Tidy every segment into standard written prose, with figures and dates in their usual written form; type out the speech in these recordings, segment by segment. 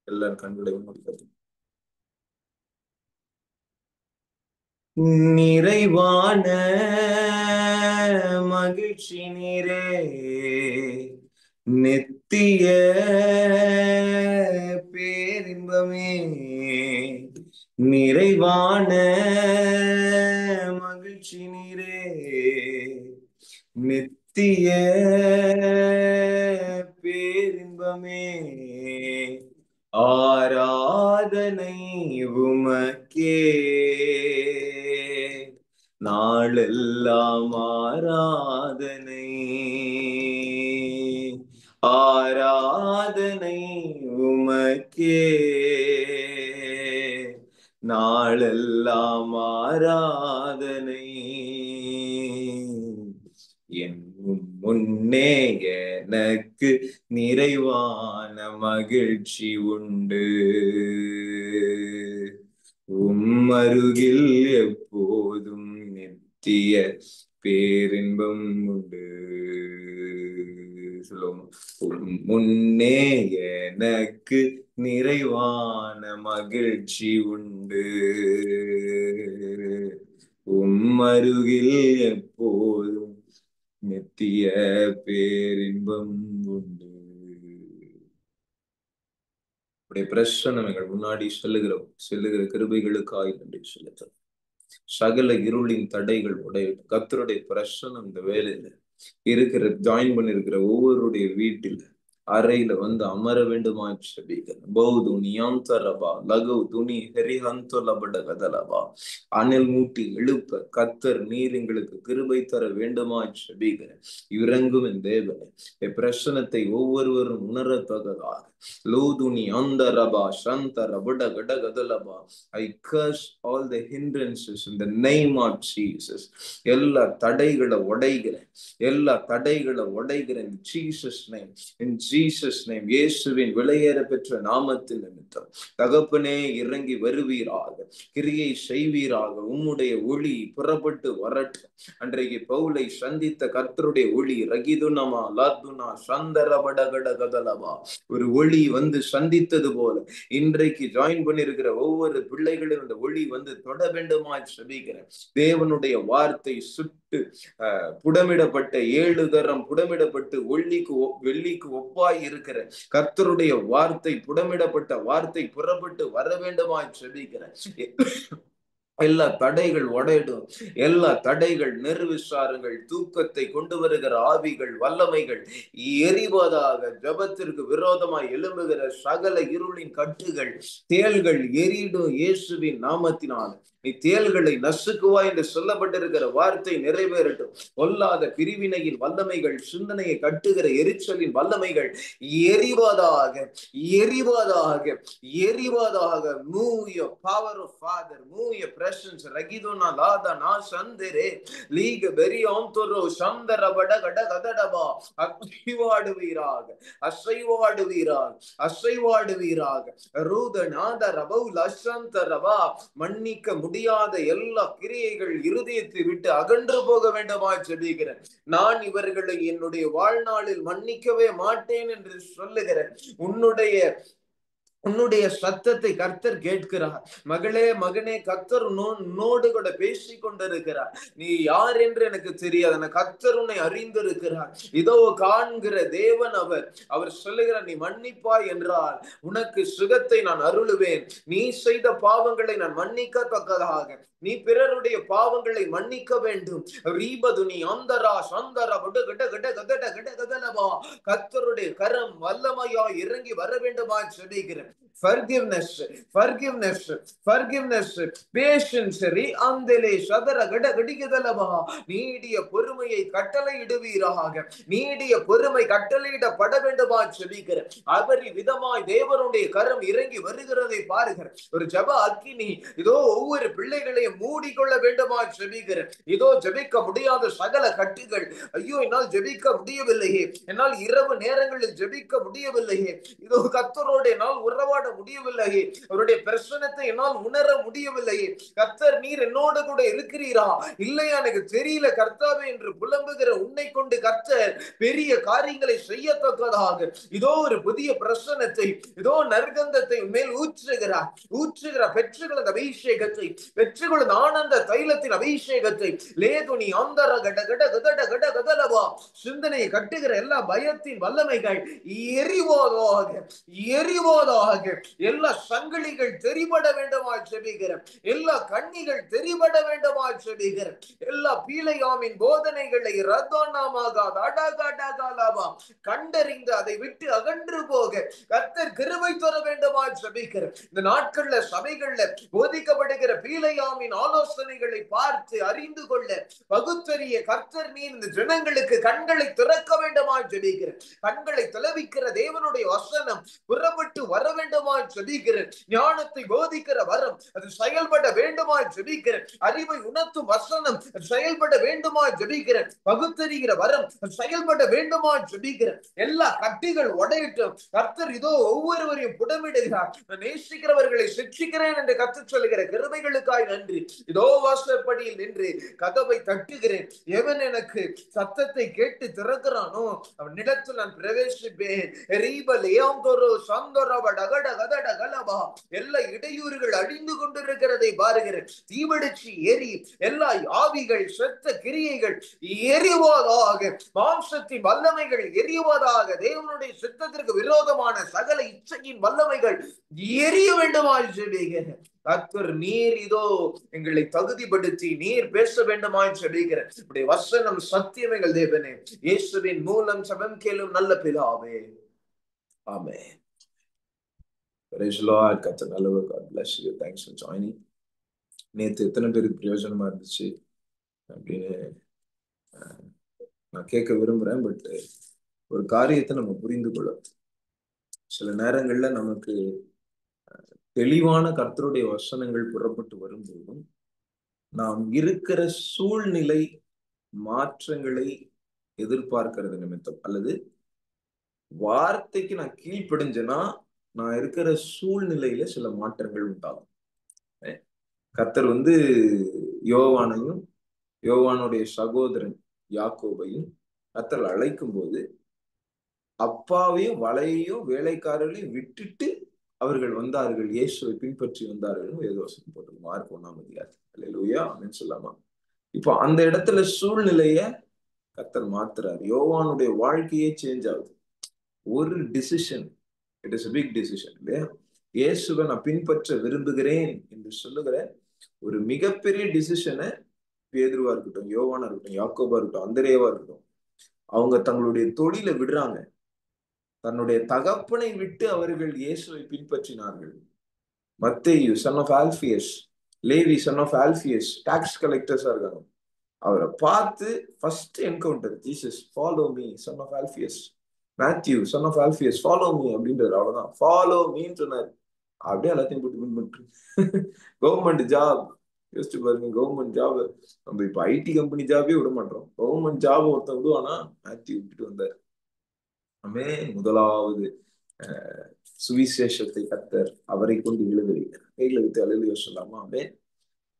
எல்லாரும் கண்களையும் மூடிக்கொள்ளுங்கள். நிறைவான மகிழ்ச்சி நீரே, நித்திய பேரின்பமே. நிறைவான மகிழ்ச்சி நீரே, நித்திய பேரின்பமே. ஆராதனை உமக்கே, நாளெல்லாம் ஆராதனை. ஆராதனை உமக்கே, நாளெல்லாம் ஆராதனை. என் முன்னே எனக்கு நிறைவான மகிழ்ச்சி உண்டு, உம்மருகில் எப்போதும் நித்திய பேரின்பம் உண்டு. சொல்லுவோம். முன்னே எனக்கு நிறைவான மகிழ்ச்சி உண்டு, உம்மருகில் எப்போதும் நித்திய பேரின்பம் உண்டு. பிரசன்னம் எங்கள் முன்னாடி செல்லுகிற கிருபைகளுக்காய் நன்றி செலுத்த. சகல இருளின் தடைகள் உடைய கர்த்தருடைய பிரசன்னம் இந்த வேலையில ஜாயின் பண்ணிருக்கிற ஒவ்வொருடைய வீட்டில் அறையில வந்து அமர வேண்டுமா செபிக்கிறேன். லகு துணி ஹெரிஹந்தொலபட கதலபா. அனல் மூட்டி எழுப்ப கர்த்தர் நீர் எங்களுக்கு கிருபை தர வேண்டுமா செபிக்கிறேன். இறங்கும் என் தேவனே, பிரசனத்தை ஒவ்வொருவரும் உணரத்தக்கதாக லோதுனி அந்தரபா சந்தரபட கடகதலபா. I curse all the hindrances in the name of Jesus. எல்லா தடைகளை உடைகிறேன், எல்லா தடைகளை உடைகிறேன். Jesus name, in Jesus name. இயேசுவின் விலையேற பெற்ற நாமத்தின் நிமித்தம் தகப்பனே இறங்கி வருவீராக, கிரியை செய்வீராக. உம்முடைய ஒளி புறப்பட்டு வரட்டும். அன்றைக்கு பவுலை சந்தித்த கர்த்தருடைய ஒளி ரகிதுனமா லாதுனா சந்தரபடகட கதலபா ஒரு ஒளி வந்து சந்தித்தது போல இன்றைக்கு ஜாயின் பண்ணிருக்கிற ஒவ்வொரு பிள்ளைகளும் அந்த ஒளி வந்து தொட வேண்டுமா செபிக்கிறேன். தேவனுடைய வார்த்தை சுட்டு புடமிடப்பட்ட 7 தரம் புடமிடப்பட்டு வெள்ளிக்கு ஒப்பாய் இருக்கிற கர்த்தருடைய வார்த்தை, புடமிடப்பட்ட வார்த்தை புறப்பட்டு வர வேண்டுமா செபிக்கிறேன். எல்லா தடைகள் உடையிடும், எல்லா தடைகள் நிர்விசாரங்கள், தூக்கத்தை கொண்டு வருகிற ஆவிகள், வல்லமைகள் எரிவதாக. ஜபத்திற்கு விரோதமாய் எழும்புகிற சகல இருளின் கட்டுகள், தேள்கள் எரிடும் இயேசுவின் நாமத்தினால். நீ தேள்களை நசுக்குவா என்று சொல்லப்பட்டிருக்கிற வார்த்தை நிறைவேறட்டும். பொல்லாத பிரிவினையின் வல்லமைகள், சிந்தனையை கட்டுகிற எரிச்சலின் வல்லமைகள் எரிவதாக, எரிவதாக, எரிவதாக. Move your power of Father, move your presence. Ragidona lada na sandere liga beri ontoro shandarabada gada gadadaba. அசைவாடுவீராக, அசைவாடுவீராக, அசைவாடுவீராக. ரூதநாத ரபௌ Lasantha ரபா. மன்னிக்க முடியாத எல்லா கிரியைகள் இருதயத்தை விட்டு அகன்று போக வேண்டுமா செபிக்கிறேன். நான் இவர்களை என்னுடைய வாழ்நாளில் மன்னிக்கவே மாட்டேன் என்று சொல்லுகிறேன். உன்னுடைய சத்தத்தை கர்த்தர் கேட்கிறார். மகளே, மகனே, கர்த்தர் உன்னோடு கூட பேசிக் கொண்டிருக்கிறார். நீ யார் என்று எனக்கு தெரியாது, கர்த்தர் உன்னை அறிந்திருக்கிறார். இதோ காண்கிற தேவன் அவர் சொல்லுகிறார், நீ மன்னிப்பாய் என்றால் உனக்கு சுகத்தை நான் அருளுவேன். நீ செய்த பாவங்களை நான் மன்னிக்கத்தக்கதாக நீ பிறருடைய பாவங்களை மன்னிக்க வேண்டும். ரீபதுனி அந்தரா சந்தரா கர்த்தருடைய கரம் வல்லமையா இறங்கி வர வேண்டுமா செபிக்கிறேன். Forgiveness, forgiveness, forgiveness, patience. நீடிய பொறுமையை கட்டளையிடுவீராக, நீடிய பொறுமை கட்டளையிடப்பட வேண்டுமா செபிக்கிறேன். அபரிவிதமாய் தேவனுடைய கரம் இறங்கி வருகிறதை பாருங்கள். ஒரு ஜப அக்கினி இதோ ஒவ்வொரு பிள்ளைகளையும் மூடிக்கொள்ள வேண்டுமா செபிக்கிறேன். இதோ ஜபிக்க முடியாத சகல கட்டுகள், ஐயோ என்னால் ஜபிக்க முடியவில்லையே, என்னால் இரவு நேரங்களில் ஜபிக்க முடியவில்லையே, இதோ கர்த்தரோடு என்னால் உறவாட செயல்பட முடியவில்லையே, அவருடைய பிரசன்னத்தை என்னால் உணர முடியவில்லையே, கர்த்தர் நீர் என்னோடு கூட இருக்கிறீரா இல்லையா எனக்கு தெரியல கர்த்தாவே என்று புலம்புகிற உன்னை கொண்டு கர்த்தர் பெரிய காரியங்களை செய்யத்தக்கதாக இதோ ஒரு புதிய பிரசன்னத்தை, இதோ நற்கந்தத்தை மேல் ஊற்றுகிறார். பெற்றுகள் அந்த அபிஷேகத்தை, பெற்றுகள் ஆனந்த தைலத்தின் அபிஷேகத்தை, லேதுனி அந்தர கட கட கட கட கதலவா சிந்தனையை கட்டுகிற எல்லா பயத்தின் வல்லமைகள் எரிவோதாக, எல்லா சங்கிலிகள் தெரிபட வேண்டுமா செபிக்கிற, எல்லா கண்ணிகள் தெரிபட வேண்டுமா செபிக்கிற, எல்லா பீலையாமின் போதனைகளை ரத்தோனாமாக அடகடகலவா கண்டறிந்து அதை விட்டு அகன்று போக கர்த்தர் கிருபை தர வேண்டுமா செபிக்கிற. இந்த நாட்கள்ல சபைகள்ல போதிக்கப்படுகிற பீலையாமின் ஆலோசனைகளை பார்த்து அறிந்து கொள்ள பகுத்தறிய கர்த்தர் நீர் இந்த ஜனங்களுக்கு கண்களை திறக்க வேண்டுமா ஜெபிக்கிற. கண்களை திறவிக்கிற தேவனுடைய வசனம் புறப்பட்டு வர வேண்டுமா ஜெபிக்கிற. ஞானத்தை போதிக்கிற வரம் அது செயல்பட வேண்டுமா ஜெபிக்கிற. அறிவை உணர்த்தும் வசனம் செயல்பட வேண்டுமா ஜெபிக்கிற. பகுத்தறிகிற வரம் செயல்பட வேண்டுமா ஜெபிக்கிற. எல்லா கட்டிகள் உடையட்டும். கர்த்தர் இதோ ஒவ்வொருவரையும் புடமிடுகிறார். நேசிக்கிறவர்களை சிக்ஷிக்கிறேன் என்று கர்த்தர் சொல்லுகிற கிருபைகளுக்காய் நன்றி. இதோ வாசற்படியில் நின்று கதவை தட்டுகிறேன். எவன் எனக்கு சத்தத்தை கேட்டு திறக்கிறானோ அவனிடத்தில் நான் பிரவேசிப்பேன். எல்லா இடையூறுகள் அழிந்து கொண்டிருக்கிறதை பாருகிறேன். தீவடிச்சு எரி, எல்லா ஆவிகள் செத்த கிரியைகள் எரிவதாக, மாம்சத்தின் வல்லமைகள் எரிவதாக, தேவனுடைய சித்தத்திற்கு விரோதமான சகல இச்சையின் வல்லமைகள் எரிய வேண்டுமாய் ஜெபிக்கிறேன். கர்த்தர் நீர் இதோ எங்களை தகுதிப்படுத்தி நீர் பேச வேண்டுமாய் ஜெபிக்கிறேன். உடைய வசனம் சத்தியம் எங்கள் தேவனே. இயேசுவின் மூலம் ஜெபம் கேளும் நல்ல பிதாவே, ஆமென். Praise the Lord. கர்த்தர் நல்லவர். God bless you. Thanks for joining. நேத்து எத்தனை பேருக்கு பிரயோஜனமா இருந்துச்சு அப்படின்னு நான் கேட்க விரும்புறேன். பட் ஒரு காரியத்தை நம்ம புரிந்து கொள்ள, சில நேரங்கள்ல நமக்கு தெளிவான கர்த்தருடைய வசனங்கள் புறப்பட்டு வரும்போதும் நாம் இருக்கிற சூழ்நிலை மாற்றங்களை எதிர்பார்க்கிறது நிமித்தம், அல்லது வார்த்தைக்கு நான் கீழ்ப்படிஞ்சேன்னா நான் இருக்கிற சூழ்நிலையில சில மாற்றங்கள் உண்டாகும். கர்த்தர் யோவானையும் யோவானுடைய சகோதரன் யாக்கோபையும் கர்த்தர் அழைக்கும் போது அப்பாவையும் வலையையும் வேலைக்காரர்களையும் விட்டுட்டு அவர்கள் வந்தார்கள், இயேசுவை பின்பற்றி வந்தார்கள். வேதவசனம் போட்டு மார்க் 1 அல்லேலூயா அப்படின்னு சொல்லாமா. இப்போ அந்த இடத்துல சூழ்நிலைய கர்த்தர் மாத்துறாரு. யோவானுடைய வாழ்க்கையே சேஞ்ச் ஆகுது. ஒரு decision, it is a big decision இல்லையா? இயேசுவை நான் பின்பற்ற விரும்புகிறேன் என்று சொல்லுகிற ஒரு மிகப்பெரிய டிசிஷனை பேதுருவா இருக்கட்டும், யோவானா இருக்கட்டும், யாக்கோபா இருக்கட்டும், அந்திரேயவா இருக்கட்டும், அவங்க தங்களுடைய தொழிலை விடுறாங்க. தன்னுடைய தகப்பனை விட்டு அவர்கள் இயேசுவை பின்பற்றினார்கள். மத்தேயு son of Alphaeus, Levi son of Alphaeus tax கலெக்டர்ஸா இருக்காங்க. அவரை பார்த்து first encounter, Jesus follow me son of Alphaeus. Matthew son of Alphaeus follow me அப்படின்றது, அவ்வளவுதான். ஃபாலோ மீன்னு சொன்னாரு. அப்படியே எல்லாத்தையும் போட்டு பின்பற்று. கவர்மெண்ட் ஜாப் யோசிச்சு பாருங்க. கவர்மெண்ட் ஜாப் நம்ம இப்ப ஐடி கம்பெனி ஜாபே விட மாட்டோம். கவர்மெண்ட் ஜாப் ஒருத்தன் விடுவானா? மேத்யூ விட்டுட்டு வந்தாரு. முதலாவது சுவிசேஷத்தை கர்த்தர் அவரை கொண்டு எழுதுறீங்க. கையில விட்டு அழுதிய சொல்லாமா?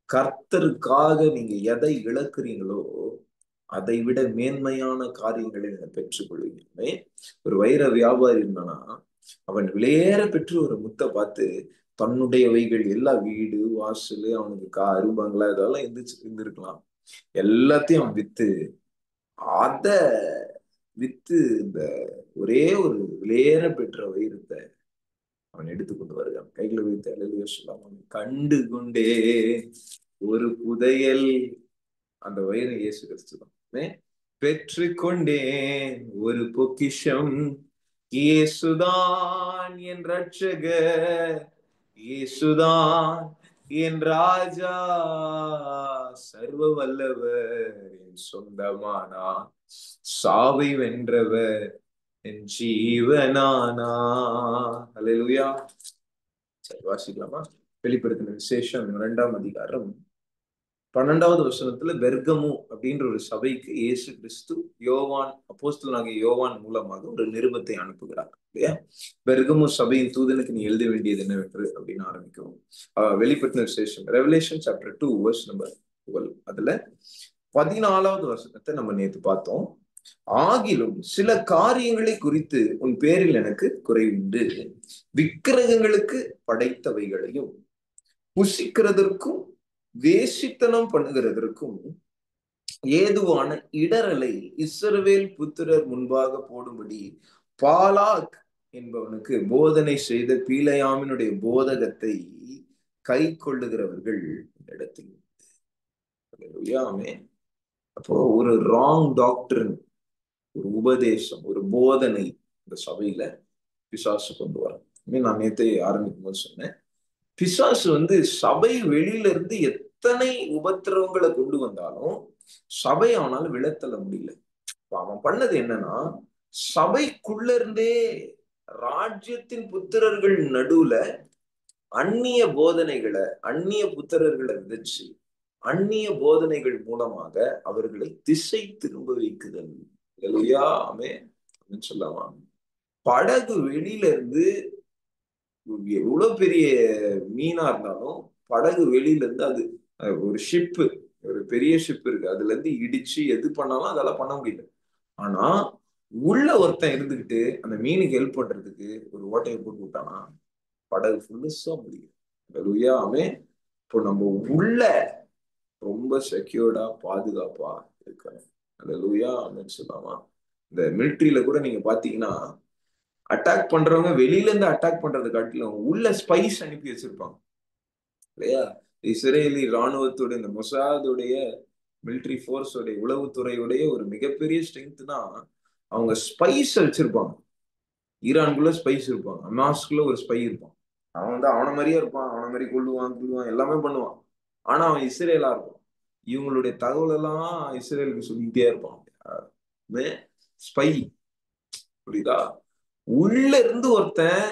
கர்த்தருக்காக நீங்க எதை இழக்கிறீங்களோ அதை விட மேன்மையான காரியங்களை நீங்க பெற்றுக்கொள்வீங்க. ஒரு வைர வியாபாரி இருந்தானா, அவன் விலையேற பெற்று ஒரு முத்தை பார்த்து தன்னுடையவைகள் எல்லா வீடு வாசல், அவனுக்கு காரு பங்களா இதெல்லாம் இருந்திருக்கலாம், எல்லாத்தையும் அவன் அத வித்து இந்த ஒரே ஒரு விலையேற பெற்ற வைரத்தை அவன் எடுத்துக்கொண்டு வருகிறான். கைகளை வைத்து அழுதிய சொல்லாம, கண்டு கொண்டே ஒரு புதையல், அந்த வைரம் இயேசு கிறிஸ்துதான். பெற்றுக்கொண்டேன் ஒரு பொக்கிஷம், இயேசுதான் என் ரட்சகர், இயேசுதான் என் ராஜா, சர்வ வல்லவர் என் சொந்தமானா, சாவை வென்றவர் என் ஜீவனானா. அல்லேலூயா. சரி, வாசிக்கலாமா? வெளிப்படுத்தின விசேஷம் 2ஆம் அதிகாரம் 12வது வசனத்துல பெர்கமு அப்படின்ற ஒரு சபைக்கு இயேசு கிறிஸ்து யோவான் அப்போஸ்தலனாகிய யோவான் மூலமாக ஒரு நிருபத்தை அனுப்புகிறார் இல்லையா? பெர்கமு சபையின் தூதனுக்கு நீ எழுத வேண்டியது என்னவென்று அப்படின்னு ஆரம்பிக்கும். வெளிப்படுத்தின விசேஷம் ரெவலேஷன் சாப்டர் 2 verse number 12. அதுல 14வது வசனத்தை நம்ம நேத்து பார்த்தோம். ஆகிலும் சில காரியங்களை குறித்து உன் பேரில் எனக்கு குறைவுண்டு. விக்கிரகங்களுக்கு படைத்தவைகளையும் புசிக்கிறதற்கும் வேசித்தனம் பண்ணுகிறதற்கும் ஏதுவான இடரலை இஸ்ரவேல் புத்திரர் முன்பாக போடும்படி பாலாக் என்பவனுக்கு போதனை செய்த பீலையாமினுடைய போதகத்தை கை கொள்ளுகிறவர்கள் இடத்தில். அப்போ ஒரு ராங் டாக்டரின், ஒரு உபதேசம், ஒரு போதனை இந்த சபையில பிசாசு கொண்டு வர. நான் நேற்று ஆரம்பிக்கும் போது சொன்னேன், பிசாசு சபை வெளியில இருந்து எத்தனை உபத்திரவங்களை கொண்டு வந்தாலும் சபை அவனால விழத்தள்ள முடியல. அவன் பண்ணது என்னன்னா, சபைக்குள்ள இருந்தே ராஜ்யத்தின் புத்திரர்கள் நடுவுல அந்நிய போதனைகளை, அந்நிய புத்திரர்களை விதைச்சு அந்நிய போதனைகள் மூலமாக அவர்களை திசை திரும்ப வைக்குதல். அப்படின்னு சொல்லாமா? படகு வெளியில இருந்து எவ்வளவு பெரிய மீனா இருந்தாலும் படகு வெளியில இருந்து, அது ஒரு ஷிப்பு, ஒரு பெரிய ஷிப் இருக்கு, அதுல இருந்து இடிச்சு எது பண்ணாலும் அதெல்லாம் பண்ண முடியல. ஆனா உள்ள ஒருத்தன் இருந்துகிட்டு அந்த மீனுக்கு ஹெல்ப் பண்றதுக்கு ஒரு ஓட்டையை போட்டு விட்டானா படகு ஃபுல்லுசா முடியும். இப்போ நம்ம உள்ள ரொம்ப செக்யூர்டா பாதுகாப்பா இருக்கணும். அப்படின்னு சொல்லாமா? இந்த மிலிட்ரியில கூட நீங்க பாத்தீங்கன்னா, அட்டாக் பண்றவங்க வெளியில இருந்து அட்டாக் பண்றது காட்டிலும் உள்ள ஸ்பைஸ் அனுப்பி வச்சிருப்பாங்க இல்லையா? இஸ்ரேலி ராணுவத்தோட, இந்த மொசாதுடைய மிலிட்ரி ஃபோர்ஸோடைய, உளவுத்துறையுடைய ஒரு மிகப்பெரிய ஸ்ட்ரென்த்னா அவங்க ஸ்பைஸ் வச்சிருப்பாங்க. ஈரான்குள்ள ஸ்பைஸ் இருப்பாங்க, அமாஸ்குள்ள ஒரு ஸ்பை இருப்பான். அவன் அவனை மாதிரியே இருப்பான், அவனை மாதிரி கொள்ளுவான் எல்லாமே பண்ணுவான். ஆனா அவன் இஸ்ரேலா இருப்பான். இவங்களுடைய தகவல் எல்லாம் இஸ்ரேலுக்கு சொல்லிட்டே இருப்பான். ஸ்பை, புரியுதா? உள்ள இருந்து ஒருத்தன்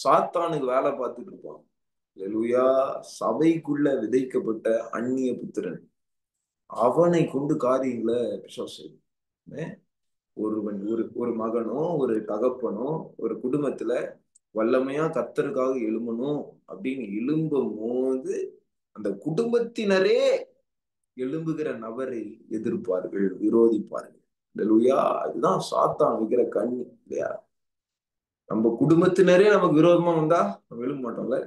சாத்தானுக்கு வேலை பார்த்துட்டு இருப்பான். சபைக்குள்ள விதைக்கப்பட்ட அந்நிய புத்திரன், அவனை கொண்டு காரியங்களை பிசாசு. ஒரு மகனோ ஒரு தகப்பனோ ஒரு குடும்பத்துல வல்லமையா கர்த்தருக்காக எழும்பணும் அப்படின்னு எழும்பும் போது அந்த குடும்பத்தினரே எழும்புகிற நபரை எதிர்ப்பார்கள், விரோதிப்பார்கள். அதுதான் சாத்தான் வைக்கிற கண்ணி இல்லையா? நம்ம குடும்பத்தினரே நமக்கு விரோதமா வந்தா நம்ம எழும்ப மாட்டோம்ல.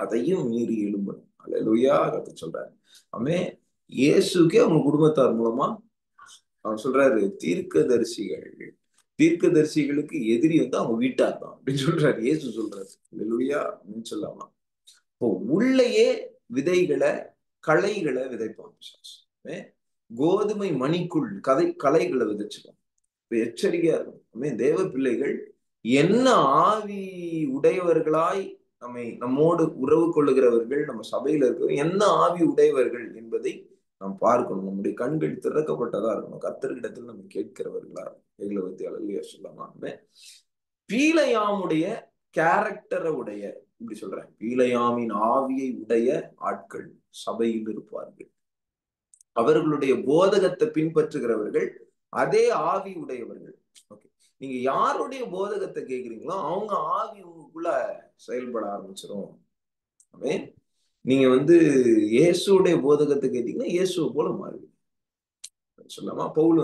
அதையும் மீறி எழும்பணும். அல்லேலூயா. அதை சொல்றாரு. இயேசுக்கே அவங்க குடும்பத்தார் மூலமா அவன் சொல்றாரு, தீர்க்கதரிசிகளுக்கு எதிரி அவங்க வீட்டார் தான் அப்படின்னு சொல்றாரு. இயேசு சொல்றாரு. அல்லேலூயா அப்படின்னு சொல்லாமா? இப்போ உள்ளேயே விதைகளை, களைகளை விதைப்பான். கோதுமை மணிக்குள் களைகளை விதைச்சிடும். எச்சரிக்கையா இருக்கும். தேவ பிள்ளைகள் என்ன ஆவி உடையவர்களாய் நம்மோடு உறவு கொள்ளுகிறவர்கள், நம்ம சபையில இருக்கிற என்ன ஆவி உடையவர்கள் என்பதை நாம் பார்க்கணும். நம்முடைய கண்கள் திறக்கப்பட்டதா இருக்கணும். கர்த்தர்கிடத்தில் நம்ம கேட்கிறவர்களா சொல்லாம. பீலையாமுடைய கேரக்டரை உடைய, இப்படி சொல்றேன், பீலையாமின் ஆவியை உடைய ஆட்கள் சபையில் இருப்பார்கள். அவர்களுடைய போதகத்தை பின்பற்றுகிறவர்கள் அதே ஆவி உடையவர்கள். ஓகே, நீங்க யாருடைய போதகத்தை கேட்குறீங்களோ அவங்க ஆவி உங்களுக்குள்ள செயல்பட ஆரம்பிச்சிடும். நீங்க இயேசுடைய போதகத்தை கேட்டீங்கன்னா இயேசுவை போல மாறுவீங்க. சொல்லாமா? பவுல்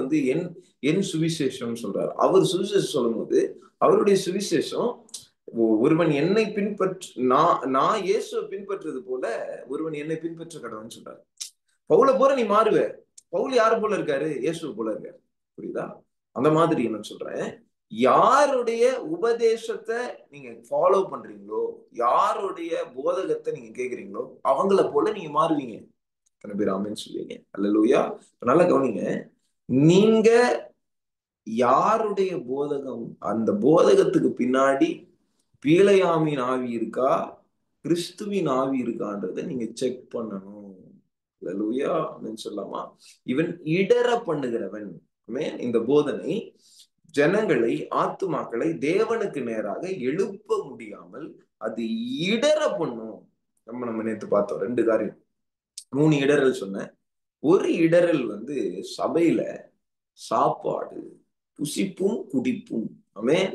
என் சுவிசேஷம் சொல்றாரு. அவர் சுவிசேஷம் சொல்லும் போது அவருடைய சுவிசேஷம், ஒருவன் என்னை நான் இயேசுவை பின்பற்றது போல ஒருவன் என்னை பின்பற்ற கடவுன்னு சொல்றாரு. பவுல போல நீ மாறுவ. பவுல் யாரு போல இருக்காரு? இயேசு போல இருக்காரு. புரியுதா? அந்த மாதிரி என்ன சொல்றேன், யாருடைய உபதேசத்தை நீங்க ஃபாலோ பண்றீங்களோ, யாருடைய போதகத்தை நீங்க கேக்குறீங்களோ அவங்கள போல நீங்க மாறுவீங்க. எத்தனை பேர் ஆமென் சொல்லுவீங்க? அல்லேலூயா. நல்லா கவனிங்க, நீங்க யாருடைய போதகம், அந்த போதகத்துக்கு பின்னாடி பீலையாமின் ஆவி இருக்கா, கிறிஸ்துவின் ஆவி இருக்கான்றதை நீங்க செக் பண்ணணும். அல்லேலூயா அப்படின்னு சொல்லாமா? இவன் இடர பண்ணுகிறவன். இந்த போதனை ஜனங்களை, ஆத்துமாக்களை தேவனுக்கு நேராக எழுப்ப முடியாமல் அது இடர பண்ணும். நம்ம நேத்து பார்த்தோம் 2 காரியம். 3 இடறல் சொன்னேன். ஒரு இடறல் வந்து சபையில சாப்பாடு, புசிப்பும் குடிப்பும். ஆமென்.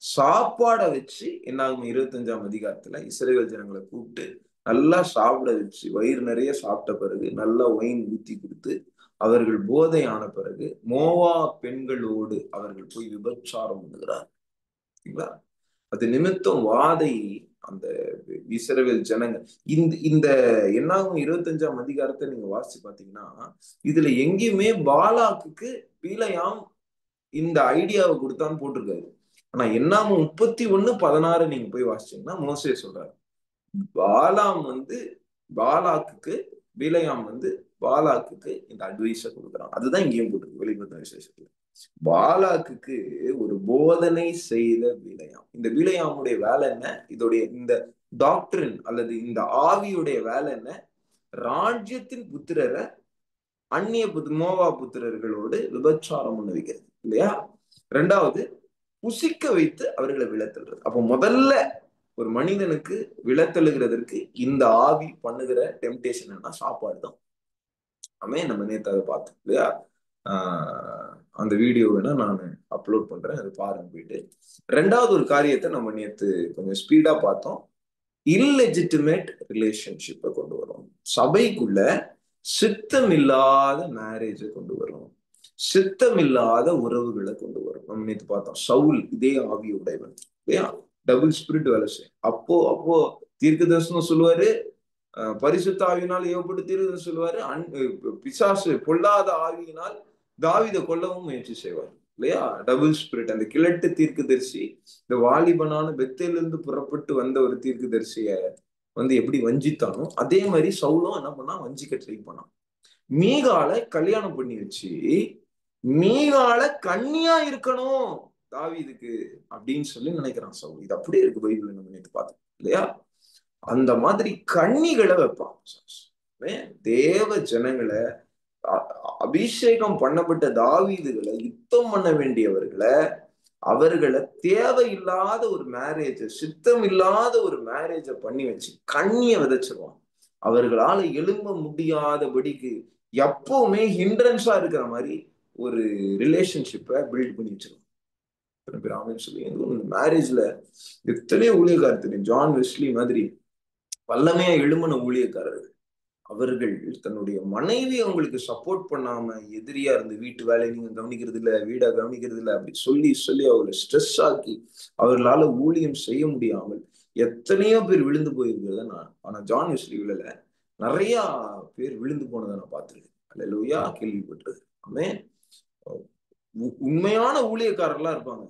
சாப்பாட வச்சு என்ன ஆகும்? 25ஆம் அதிகாரத்துல இஸ்ரவேல் ஜனங்களை கூப்பிட்டு நல்லா சாப்பிட வச்சு, வயிறு நிறைய சாப்பிட்ட பிறகு நல்லா ஒயின் ஊத்தி கொடுத்து, அவர்கள் போதை ஆன பிறகு மோவா பெண்களோடு அவர்கள் போய் விபச்சாரம் பண்ணுகிறார். சரிங்களா? அது நிமித்தம் வாதை அந்த இஸ்ரவேல் ஜனங்கள் இந்த இந்த என்னாகும் 25ஆம் அதிகாரத்தை நீங்க வாசிச்சு பாத்தீங்கன்னா, இதுல எங்கேயுமே பாலாக்குக்கு பீலையாம் இந்த ஐடியாவை கொடுத்தான்னு போட்டிருக்காரு. ஆனா என்னாம 31:16 நீங்க போய் வாசிச்சீங்கன்னா மோசே சொல்றாரு, பாலாம் வந்து பாலாக்குக்கு, பீலையாம் வந்து பாலாக்குக்கு இந்த அட்வைஸை கொடுக்குறான். அதுதான் இங்கேயும் போட்டிருக்கு வெளிப்படுத்தின விசேஷத்துல. பாலாக்குக்கு ஒரு போதனை செய்த பீலையாம். இந்த பீலையாமுடைய வேலை என்ன? இதோடைய இந்த டாக்டரின் அல்லது இந்த ஆவியுடைய வேலை என்ன? ராஜ்யத்தின் புத்திரரை அந்நிய மோவா புத்திரர்களோடு விபச்சாரம் பண்ண வைக்கிறது இல்லையா? ரெண்டாவது, புசிக்க வைத்து அவர்களை விழத்தல்றது. அப்போ முதல்ல ஒரு மனிதனுக்கு விழத்தழுகிறதற்கு இந்த ஆவி பண்ணுகிற டெம்டேஷன் என்ன? சாப்பாடு தான். நம்ம நேத்து அதை பார்த்தோம் இல்லையா? அந்த வீடியோ வேணா நான் அப்லோட் பண்றேன், அது பாருங்க போயிட்டு. ரெண்டாவது ஒரு காரியத்தை நம்ம நேத்து கொஞ்சம் ஸ்பீடா பார்த்தோம். இல்லெஜிட்டிமேட் ரிலேஷன்ஷிப்பை கொண்டு வரும். சபைக்குள்ள சித்தம் இல்லாத மேரேஜை கொண்டு வரும், சித்தம் இல்லாத உறவுகளை கொண்டு வரும். நம்ம நேத்து பார்த்தோம், சவுல் இதே ஆவியுடையவன் இல்லையா? டபுள் ஸ்பிரிட் வேலை செய்யும். அப்போ அப்போ தீர்க்க தரிசனம் சொல்லுவாரு, பரிசுத்த ஆவியினால் ஏவப்பட்டு தீர்க்க சொல்லுவாரு, பிசாசு பொல்லாத ஆவியினால் தாவீதை கொல்லவும் முயற்சி செய்வார் இல்லையா? Double spirit. அந்த கிழட்டு தீர்க்கதரிசி இந்த வாலிபனான பெத்தேலிருந்து புறப்பட்டு வந்த ஒரு தீர்க்கதரிசிய வந்து எப்படி வஞ்சித்தானோ அதே மாதிரி சவுலும் என்ன பண்ணா? வஞ்சிக்க ட்ரை பண்ணான். மீகாலை கல்யாணம் பண்ணி வச்சு மீகாலை கன்னியா இருக்கணும் தாவீதுக்கு அப்படின்னு சொல்லி நினைக்கிறான் சவுல். இது அப்படியே இருக்கு பைபிள், நம்ம நேற்று பார்த்தோம் இல்லையா? அந்த மாதிரி கன்னிகளை வைப்பான். தேவ ஜனங்களை, அபிஷேகம் பண்ணப்பட்ட தாவீதுகளை, யுத்தம் பண்ண வேண்டியவர்களை, அவர்களை தேவையில்லாத ஒரு மேரேஜ, சித்தம் இல்லாத ஒரு மேரேஜ பண்ணி வச்சு கண்ணிய விதைச்சிருவான். அவர்களால எழும்ப முடியாதபடிக்கு எப்பவுமே ஹிண்ட்ரன்ஸா இருக்கிற மாதிரி ஒரு ரிலேஷன்ஷிப்பை பில்ட் பண்ணி வச்சிருவான். சொல்லி மேரேஜ்ல எத்தனையோ ஊழியக்காரர் தெரியும். ஜான் வெஸ்லி மாதிரி வல்லமையா எழும்பின ஊழியக்காரர்கள், அவர்கள் தன்னுடைய மனைவி அவங்களுக்கு சப்போர்ட் பண்ணாம எதிரியா இருந்து, வீட்டு வேலையை நீங்க கவனிக்கிறது இல்ல, வீடா கவனிக்கிறது இல்ல, அப்படி சொல்லி சொல்லி அவர்களை ஸ்ட்ரெஸ் ஆக்கி அவர்களால ஊழியம் செய்ய முடியாமல் எத்தனையோ பேர் விழுந்து போயிருக்கிறத நான், ஆனா ஜான் வெஸ்லி விழல, நிறைய பேர் விழுந்து போனதை நான் பார்த்திருக்கேன். அல்லேலூயா, கேள்விப்பட்டிருக்கு. ஆமே, உண்மையான ஊழியக்காரர்களா இருப்பாங்க,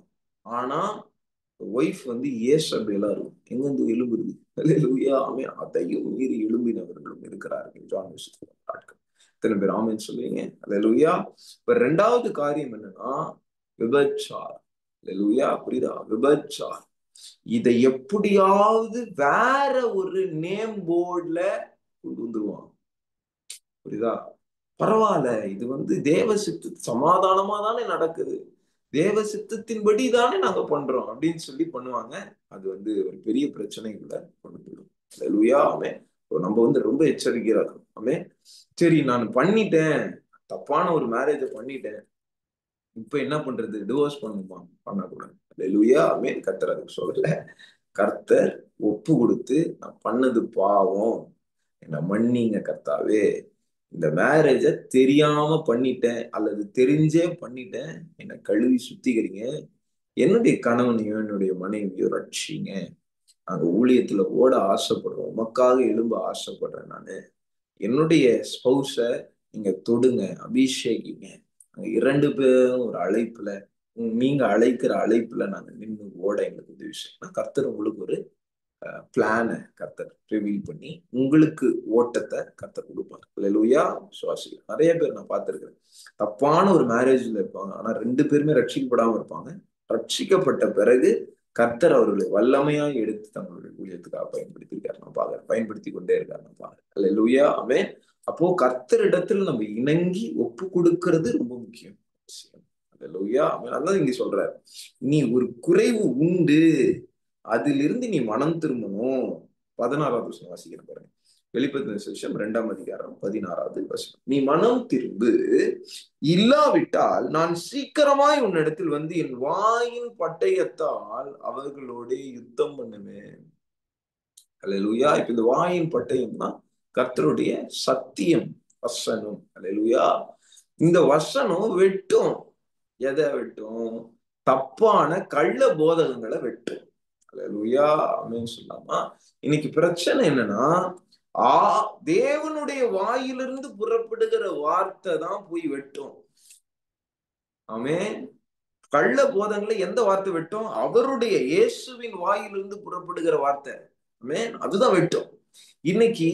ஆனா ஒய்ஃப் வந்து ஏசபேலா இருக்கும். எங்கிருந்து எழும்புறது? அல்லேலூயா, ஆமே. அதையும் மீறி எழும்பினவர்களும் இருக்கிறார்கள் ஜான் வெஸ்லி ஆட்கள். இத்தனை பேர் ஆமேன்னு சொல்லுவீங்க? அல்லேலூயா. இப்ப ரெண்டாவது காரியம் என்னன்னா விபச்சாரம். அல்லேலூயா, புரியுதா? விபச்சாரம். இதை எப்படியாவது வேற ஒரு நேம் போர்ட்ல கொண்டு வந்துருவாங்க. புரியுதா? பரவாயில்ல, இது வந்து தேவ சித்து சமாதானமா தானே நடக்குது, தேவ சித்தத்தின்படி தானே நாங்க பண்றோம் அப்படின்னு சொல்லி பண்ணுவாங்க. அது வந்து ஒரு பெரிய பிரச்சனைக்குள்ள கொண்டு போயிடும். அல்லேலூயா, ஆமே. நம்ம வந்து ரொம்ப எச்சரிக்கையா இருக்கணும். ஆமே. சரி, நான் பண்ணிட்டேன், தப்பான ஒரு மேரேஜ பண்ணிட்டேன், இப்ப என்ன பண்றது? டிவோர்ஸ் பண்ணுமா? பண்ணக்கூடாது. அல்லேலூயா, ஆமே. கர்த்தர் அதுக்கு சொல்லல. கர்த்தர் ஒப்பு கொடுத்து, நான் பண்ணது பாவம், என்ன மன்னிங்க கர்த்தாவே, இந்த மேரேஜ தெரியாம பண்ணிட்டேன் அல்லது தெரிஞ்சே பண்ணிட்டேன், என்னை கழுவி சுத்திக்கிறீங்க, என்னுடைய கணவனையும் என்னுடைய மனைவியோ ரட்சிங்க, நாங்க ஊழியத்துல ஓட ஆசைப்படுறோம், உமக்காக எழும்ப ஆசைப்படுறேன், நானு என்னுடைய ஸ்பௌஸ நீங்க தொடுங்க, அபிஷேகிங்க, நாங்க 2 பேரும் ஒரு அழைப்புல, நீங்க அழைக்கிற அழைப்புல நாங்க நின்று ஓட எங்களுக்கு உதவி செய்யணும். கர்த்தர் உங்களுக்கு ஒரு பிளான கர்த்தர் ரிவீல் பண்ணி உங்களுக்கு ஓட்டத்தை கர்த்தர் கொடுப்பாங்க. அல்லேலூயா, சுவாசிகள். நிறைய பேர் நான் பார்த்திருக்கிறேன், தப்பான ஒரு மேரேஜ்ல இருப்பாங்க, ஆனா 2 பேருமே ரட்சிக்கப்படாம இருப்பாங்க. ரட்சிக்கப்பட்ட பிறகு கர்த்தர் அவர்களை வல்லமையா எடுத்து தங்களுடைய ஊழியத்துக்காக பயன்படுத்தியிருக்காரு. நான் பாக்குறேன், பயன்படுத்தி கொண்டே இருக்காரு. நான் பாக்குறேன். அல்லேலூயா, ஆமென். அப்போ கர்த்தரிடத்துல நம்ம இணங்கி ஒப்பு கொடுக்கிறது ரொம்ப முக்கியம். அல்லேலூயா, ஆமென். அதான் இங்க சொல்றாரு, நீ ஒரு குறைவு உண்டு, அதிலிருந்து நீ மனம் திரும்பணும். 16வது வசனம் வாசிக்கிறேன் பாருங்க. வெளிப்படுத்தின விசேஷம் 2 அதிகாரம் 16 நீ மனம் திரும்பு, இல்லாவிட்டால் நான் சீக்கிரமாய் உன்னிடத்தில் வந்து என் வாயின் பட்டயத்தால் அவர்களோட யுத்தம் பண்ணுவேன். அல்லேலூயா. இப்ப இந்த வாயின் பட்டயம்னா கர்த்தருடைய சத்தியம், வசனம். அல்லேலூயா. இந்த வசனம் வெட்டும். எதை வெட்டும்? தப்பான கள்ள போதகங்களை வெட்டும். அல்லேலூயா. ஆமென் சொல்லாமா? இன்னைக்கு பிரச்சனை என்னன்னா, தேவனுடைய வாயிலிருந்து புறப்படுகிற வார்த்தை தான் போய் வெட்டும். ஆமென். கள்ள போதங்களை எந்த வார்த்தை வெட்டும்? அவருடைய இயேசுவின் வாயிலிருந்து புறப்படுகிற வார்த்தை. ஆமென். அதுதான் வெட்டும். இன்னைக்கு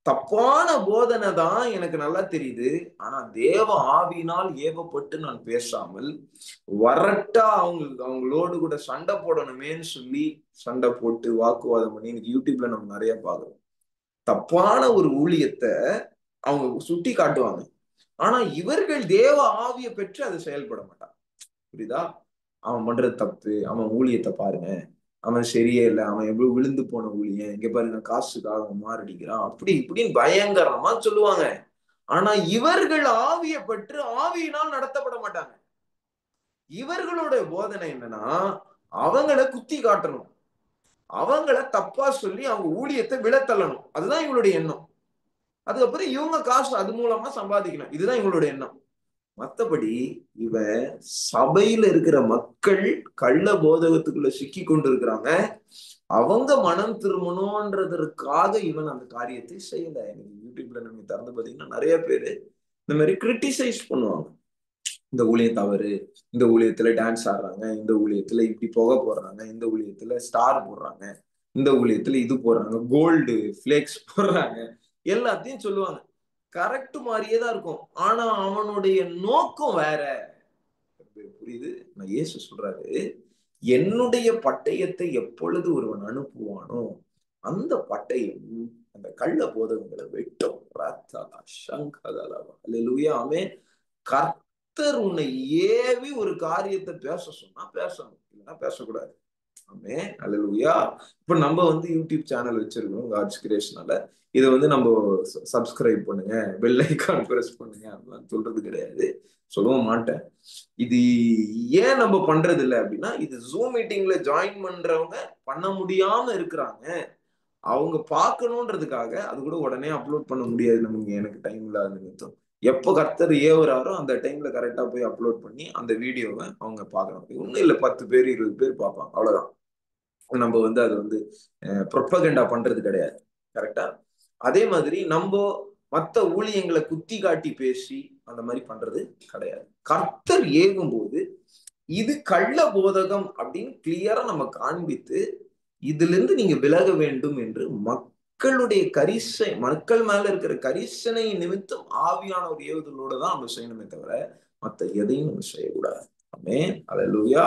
தப்பான போதனை தான் எனக்கு நல்லா தெரியுது. ஆனா தேவ ஆவியினால் ஏவப்பட்டு நான் பேசாமல் வரட்டா அவங்களோடு கூட சண்டை போடணுமேன்னு சொல்லி சண்டை போட்டு வாக்குவாதம் பண்ணி இன்னைக்கு யூடியூப்ல நம்ம நிறைய பார்க்கிறோம். தப்பான ஒரு ஊழியத்தை அவங்க சுட்டி காட்டுவாங்க. ஆனா இவர்கள் தேவ ஆவியை பெற்று அதை செயல்பட மாட்டாங்க. புரியுதா? அவன் பண்றது தப்பு, அவன் ஊழியத்தை பாருங்க, அவன் சரியே இல்லை, அவன் எவ்வளவு விழுந்து போன ஊழியன், இங்க பாருங்க காசுக்காக அவன் மாரடிக்கிறான், அப்படி இப்படின்னு பயங்கரமா சொல்லுவாங்க. ஆனா இவர்கள் ஆவியை பெற்று ஆவியினால் நடத்தப்பட மாட்டாங்க. இவர்களோட போதனை என்னன்னா, அவங்கள குத்தி காட்டணும், அவங்கள தப்பா சொல்லி அவங்க ஊழியத்தை விழத்தள்ளணும். அதுதான் இவங்களுடைய எண்ணம். அதுக்கப்புறம் இவங்க காசு அது மூலமா சம்பாதிக்கணும். இதுதான் இவங்களுடைய எண்ணம். மத்தபடி இவன் சபையில இருக்கிற மக்கள் கள்ள போதகத்துக்குள்ள சிக்கி கொண்டு இருக்கிறாங்க. அவங்க மனம் திரும்பணும்ன்றதற்காக இவன் அந்த காரியத்தை செய்யல. எனக்கு யூடியூப்ல நம்ம திறந்து பாத்தீங்கன்னா நிறைய பேரு இந்த மாதிரி கிரிட்டிசைஸ் பண்ணுவாங்க. இந்த ஊழியம் தவறு, இந்த ஊழியத்துல டான்ஸ் ஆடுறாங்க, இந்த ஊழியத்துல இப்படி புகை போடுறாங்க, இந்த ஊழியத்துல ஸ்டார் போடுறாங்க, இந்த ஊழியத்துல இது போடுறாங்க, கோல்டு பிளேக்ஸ் போடுறாங்க, எல்லாத்தையும் சொல்லுவாங்க. கரெக்ட் மாதிரியே தான் இருக்கும். ஆனா அவனுடைய நோக்கம் வேற. புரியுது? நான் இயேசு சொல்றாரு, என்னுடைய பட்டயத்தை எப்பொழுது ஒருவன் அனுப்புவானோ அந்த பட்டயம் அந்த கள்ள போதகங்களை வெட்டும். கர்த்தர் உன்னை ஏவி ஒரு காரியத்தை பேச சொன்னா பேசணும், இல்லைன்னா பேசக்கூடாது. ஆமே. அல்லேலூயா. இப்ப நம்ம வந்து யூடியூப் சேனல் வச்சிருக்கோம் காட்ஸ் கிரியேஷனால. இதை வந்து நம்ம சப்ஸ்கிரைப் பண்ணுங்க, பெல் ஐகான் பிரஸ் பண்ணுங்க அப்படின்னு சொல்றது கிடையாது, சொல்லவும் மாட்டேன். இது ஏன் நம்ம பண்றது இல்லை அப்படின்னா, இது ஜூம் மீட்டிங்ல ஜாயின் பண்றவங்க பண்ண முடியாம இருக்கிறாங்க, அவங்க பார்க்கணுன்றதுக்காக. அது கூட உடனே அப்லோட் பண்ண முடியாது நமக்கு, எனக்கு டைம் இல்லாத நிமித்தம். எப்போ கர்த்தர் ஏவுறாரோ அந்த டைம்ல கரெக்டா போய் அப்லோட் பண்ணி அந்த வீடியோவை அவங்க பார்க்கணும். ஒன்றும் இல்லை, 10 பேர் 20 பேர் பார்ப்பாங்க, அவ்வளவுதான். நம்ம வந்து அது வந்து ப்ரொபகண்டா பண்றது கிடையாது. கரெக்டா? அதே மாதிரி நம்ம மற்ற ஊழியங்களை குத்தி காட்டி பேசி அந்த மாதிரி பண்றது கிடையாது. கர்த்தர் ஏகும் போது இது கள்ள போதகம் அப்படின்னு கிளியரா நம்ம காண்பித்து இதுல இருந்து நீங்க விலக வேண்டும் என்று மக்களுடைய மக்கள் மேல இருக்கிற கரிசனை நிமித்தம் ஆவியான ஒரு ஏவுதலோட தான் நம்ம செய்யணுமே தவிர மற்ற எதையும் நம்ம செய்யக்கூடாது. ஆமென். அல்லேலூயா.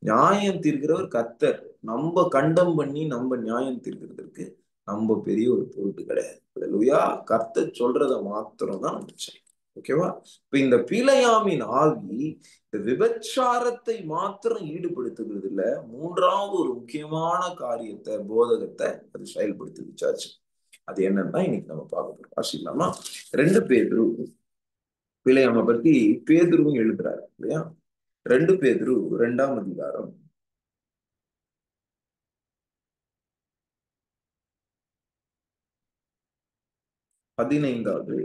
நியாயம் தீர்க்கிறவர் கர்த்தர். நம்ம கண்டம் பண்ணி நம்ம நியாயம் தீர்க்கிறதுக்கு நம்ம பெரிய ஒரு பொருட்டு கிடையாது. அல்லேலூயா. கர்த்தர் சொல்றதை மாத்திரம் தான் நம்ம செய்யணும். ஓகேவா? இப்ப இந்த பிலேயாமின் ஆவி இந்த விபச்சாரத்தை மாத்திரம் ஈடுபடுத்துகிறது இல்ல, மூன்றாவது ஒரு முக்கியமான காரியத்தை, போதகத்தை அது செயல்படுத்துது சர்ச். அது என்னன்னா இன்னைக்கு நம்ம பார்க்க போறோம். வாசிக்கலாமா? 2 பேதுரு. பிலேயாமை பத்தி பேதுருவும் எழுதுறாரு இல்லையா? 2 பேதுரு 2ஆம் அதிகாரம் 15வது.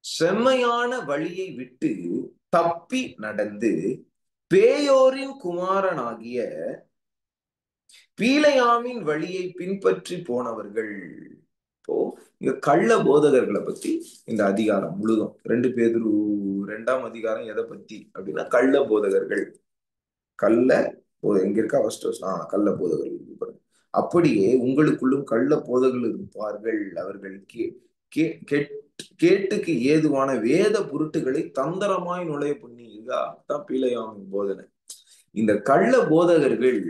செம்மையான வழியை விட்டு தப்பி நடந்து பேயோரின் குமாரனாகிய பீலேயாமின் வழியை பின்பற்றி போனவர்கள். இப்போ இங்க கள்ள போதகர்களை பத்தி இந்த அதிகாரம் முழுதும் 2 பேதுரு 2ஆம் அதிகாரம் எதை பத்தி அப்படின்னா கள்ள போதகர்கள். கள்ள எங்க இருக்கா? கள்ள போதகர்கள். அப்படியே உங்களுக்குள்ளும் கள்ள போதகர்கள் இருப்பார்கள், அவர்கள் கேட்டுக்கு ஏதுவான வேத பொருட்டுகளை தந்திரமாய் நுழைய பண்ணி. இதுதான் பீலேயாமின் போதனை. இந்த கள்ள போதகர்கள்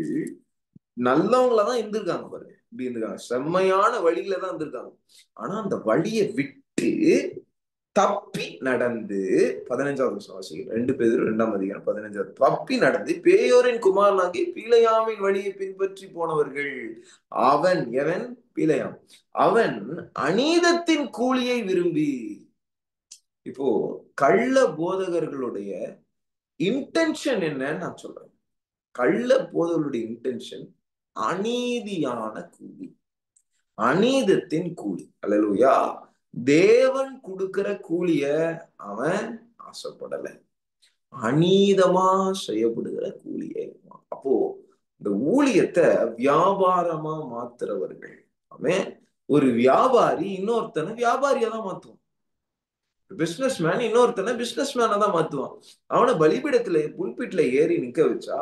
நல்லவங்களதான் இருந்திருக்காங்க பாருங்க, இப்படி இருந்திருக்காங்க, செம்மையான வழியில தான் இருந்திருக்காங்க. ஆனா அந்த வழியை விட்டு தப்பி நடந்து 15வது வருஷம் வாசிக்கிறேன். 2 பேதுரு 2 15 தப்பி நடந்து பேயோரின் குமாரனாகி பீலையாமின் வழியை பின்பற்றி போனவர்கள். அவன் எவன்? பீலையாம். அவன் அநீதத்தின் கூலியை விரும்பி. இப்போ கள்ள போதகர்களுடைய இன்டென்ஷன் என்னன்னு நான் சொல்றேன். கள்ள போதகர்களுடைய இன்டென்ஷன் அநீதியான கூலி, அநீதத்தின் கூலி. அல்லேலூயா. தேவன் கொடுக்கிற கூலிய அவன் ஆசைப்படல, அநீதமா செய்யப்படுகிற கூலியை. அப்போ இந்த ஊழியத்தை வியாபாரமா மாத்துறவர்கள். அவன் ஒரு வியாபாரி இன்னொருத்தனை வியாபாரியா தான் மாத்துவான். பிசினஸ் மேன் இன்னொருத்தனை பிசினஸ் மேனா தான் மாத்துவான். அவனை பலிபீடத்துல புல்பிட்ல ஏறி நிக்க வச்சா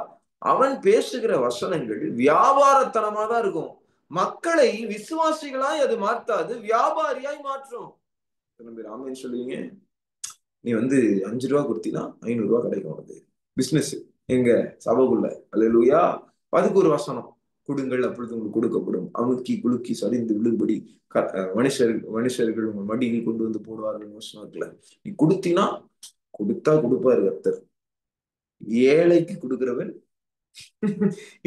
அவன் பேசுகிற வசனங்கள் வியாபாரத்தனமா தான் இருக்கும். மக்களை விசுவாசிகளாய் அது மாத்தாது, வியாபாரியாய் மாற்றும். ஆமேன்னு சொல்லுவீங்க. நீ 5 ரூபா கொடுத்தீங்கன்னா 500 ரூபா கிடைக்கும். அது பிசினஸ் எங்க சபைக்குள்ள. அல்லேலூயா. அதுக்கு ஒரு வசனம், கொடுங்கள் அப்பொழுது உங்களுக்கு கொடுக்கப்படும், அமுக்கி குலுக்கி சரிந்து விழும்படி மனுஷர்கள் உங்க மடியில் கொண்டு வந்து போடுவார்கள் வசனம் இருக்குல்ல. நீ கொடுத்தீங்கன்னா கொடுத்தா கொடுப்பாரு கர்த்தர். ஏழைக்கு கொடுக்கிறவன்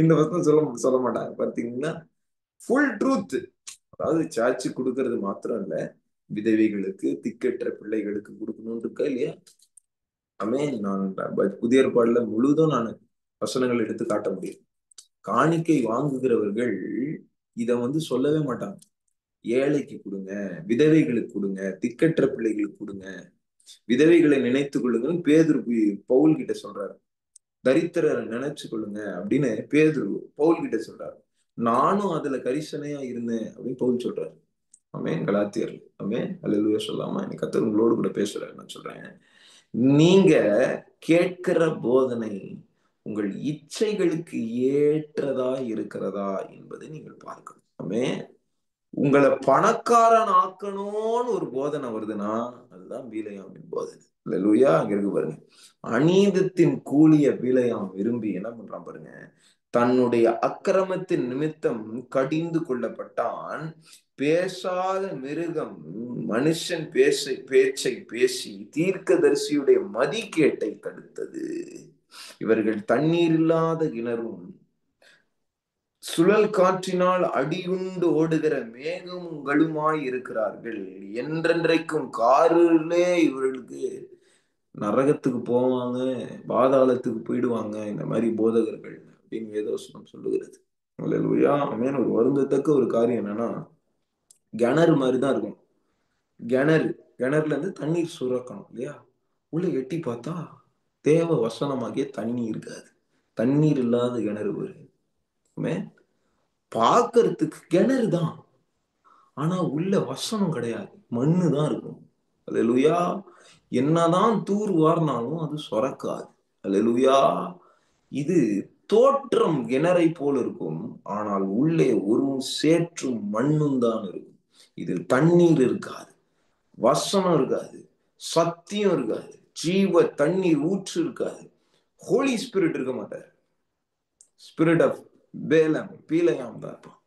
இந்த வசனம் சொல்ல மாட்டாங்க பார்த்தீங்கன்னா. Full truth. அதாவது சார்ஜ் கொடுக்கறது மாத்திரம் இல்ல, விதவைகளுக்கு திக்கற்ற பிள்ளைகளுக்கு கொடுக்கணும்னு இருக்கா இல்லையா? நான் புதிய ஏற்பாடுல முழுதும் நான் வசனங்கள் எடுத்து காட்ட முடியும். காணிக்கை வாங்குகிறவர்கள் இத சொல்லவே மாட்டாங்க. ஏழைக்கு கொடுங்க, விதவைகளுக்கு கொடுங்க, திக்கற்ற பிள்ளைகளுக்கு கொடுங்க, விதவைகளை நினைத்து கொள்ளுங்கள் பேதுரு பவுல் கிட்ட சொல்றாரு. தரித்திரரை நினைச்சு கொள்ளுங்க அப்படின்னு பேதுரு பவுல் கிட்ட சொல்றாரு. நானும் அதுல கரிசனையா இருந்தேன் அப்படின்னு பவுல் சொல்றாரு. ஆமென். கலாத்தியர். ஆமென். அல்லேலூயா சொல்லாமா? இன்னைக்கு கர்த்தர் உங்களோடு கூட பேசுறாரு. நான் சொல்றேன், நீங்க கேட்கிற போதனை உங்கள் இச்சைகளுக்கு ஏற்றதா இருக்கிறதா என்பதை நீங்கள் பார்க்கணும். ஆமென். உங்களை பணக்காரன் ஆக்கணும்னு ஒரு போதனை வருதுன்னா அதுதான் பீலையாமின் போதனை. அல்லேலூயா. அங்க இருக்கு பாருங்க. அநீதத்தின் கூலிய பீலையாம் விரும்பி என்ன பண்றான் பாருங்க. தன்னுடைய அக்கிரமத்தின் நிமித்தம் கடிந்து கொள்ளப்பட்டான். பேசாத மிருகம் மனுஷன் பேச்சை பேசி தீர்க்கதரிசியுடைய மதிகேட்டை தடுத்தது. இவர்கள் தண்ணீர் இல்லாத கிணறும் சுழல் காற்றினால் அடியுண்டு ஓடுகிற மேகங்களுமாய் இருக்கிறார்கள். என்றென்றைக்கும் காரிலே இவர்களுக்கு நரகத்துக்கு போவாங்க, பாதாளத்துக்கு போயிடுவாங்க இந்த மாதிரி போதகர்கள் அப்படின்னு வேதவசனம் சொல்லுகிறது. அல்லேலூயா. ஆமென். ஒரு வருந்தத்தக்க ஒரு காரியம் என்னன்னா, கிணறு மாதிரிதான் இருக்கும். கிணறுல இருந்து தண்ணீர் சுரக்கணும் இல்லையா? உள்ள எட்டி பார்த்தா தேவ வசனமாகிய தண்ணி இருக்காது. தண்ணீர் இல்லாத கிணறு வரும். பார்க்கறதுக்கு கிணறு தான், ஆனா உள்ள வசனம் கிடையாது, மண்ணு தான் இருக்கும். அல்லேலூயா. என்னதான் தூர் வாரினாலும் அது சொரக்காது. அல்லேலூயா. இது தோற்றம் கிணறை போல் இருக்கும், ஆனால் உள்ளே ஒரு சேற்றும் மண்ணும் தான் இருக்கும். இதில் தண்ணீர் இருக்காது, வசனம் இருக்காது, சத்தியம் இருக்காது, ஜீவ தண்ணீர் ஊற்று இருக்காது. ஹோலி ஸ்பிரிட் இருக்க மாட்டார். ஸ்பிரிட் ஆஃப் பீலையாம் தான் இருப்பான்.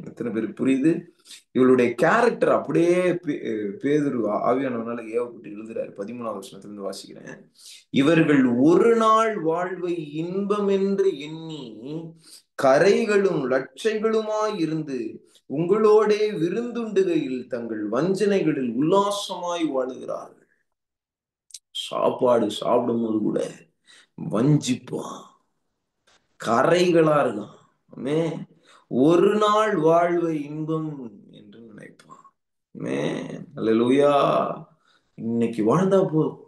எத்தனை பேருக்கு புரியுது? இவளுடைய கேரக்டர் அப்படியே பேதுரு ஆவியானவனால ஏவப்பட்டு எழுதுறாரு. 13வது வசனத்திலிருந்து வாசிக்கிறேன். இவர்கள் ஒரு நாள் வாழ்வை இன்பம் என்று எண்ணி கரைகளும் லட்சைகளுமாய் இருந்து உங்களோடே விருந்துண்டுகையில் தங்கள் வஞ்சனைகளில் உல்லாசமாய் வாழுகிறார்கள். சாப்பாடு சாப்பிடும் கூட வஞ்சிப்பான், கரைகளா இருக்கான். ஒரு நாள் வாழ்வை இன்பம் என்று நினைப்பான். அல்லேலூயா. இன்னைக்கு வாழ்ந்தா போதும்,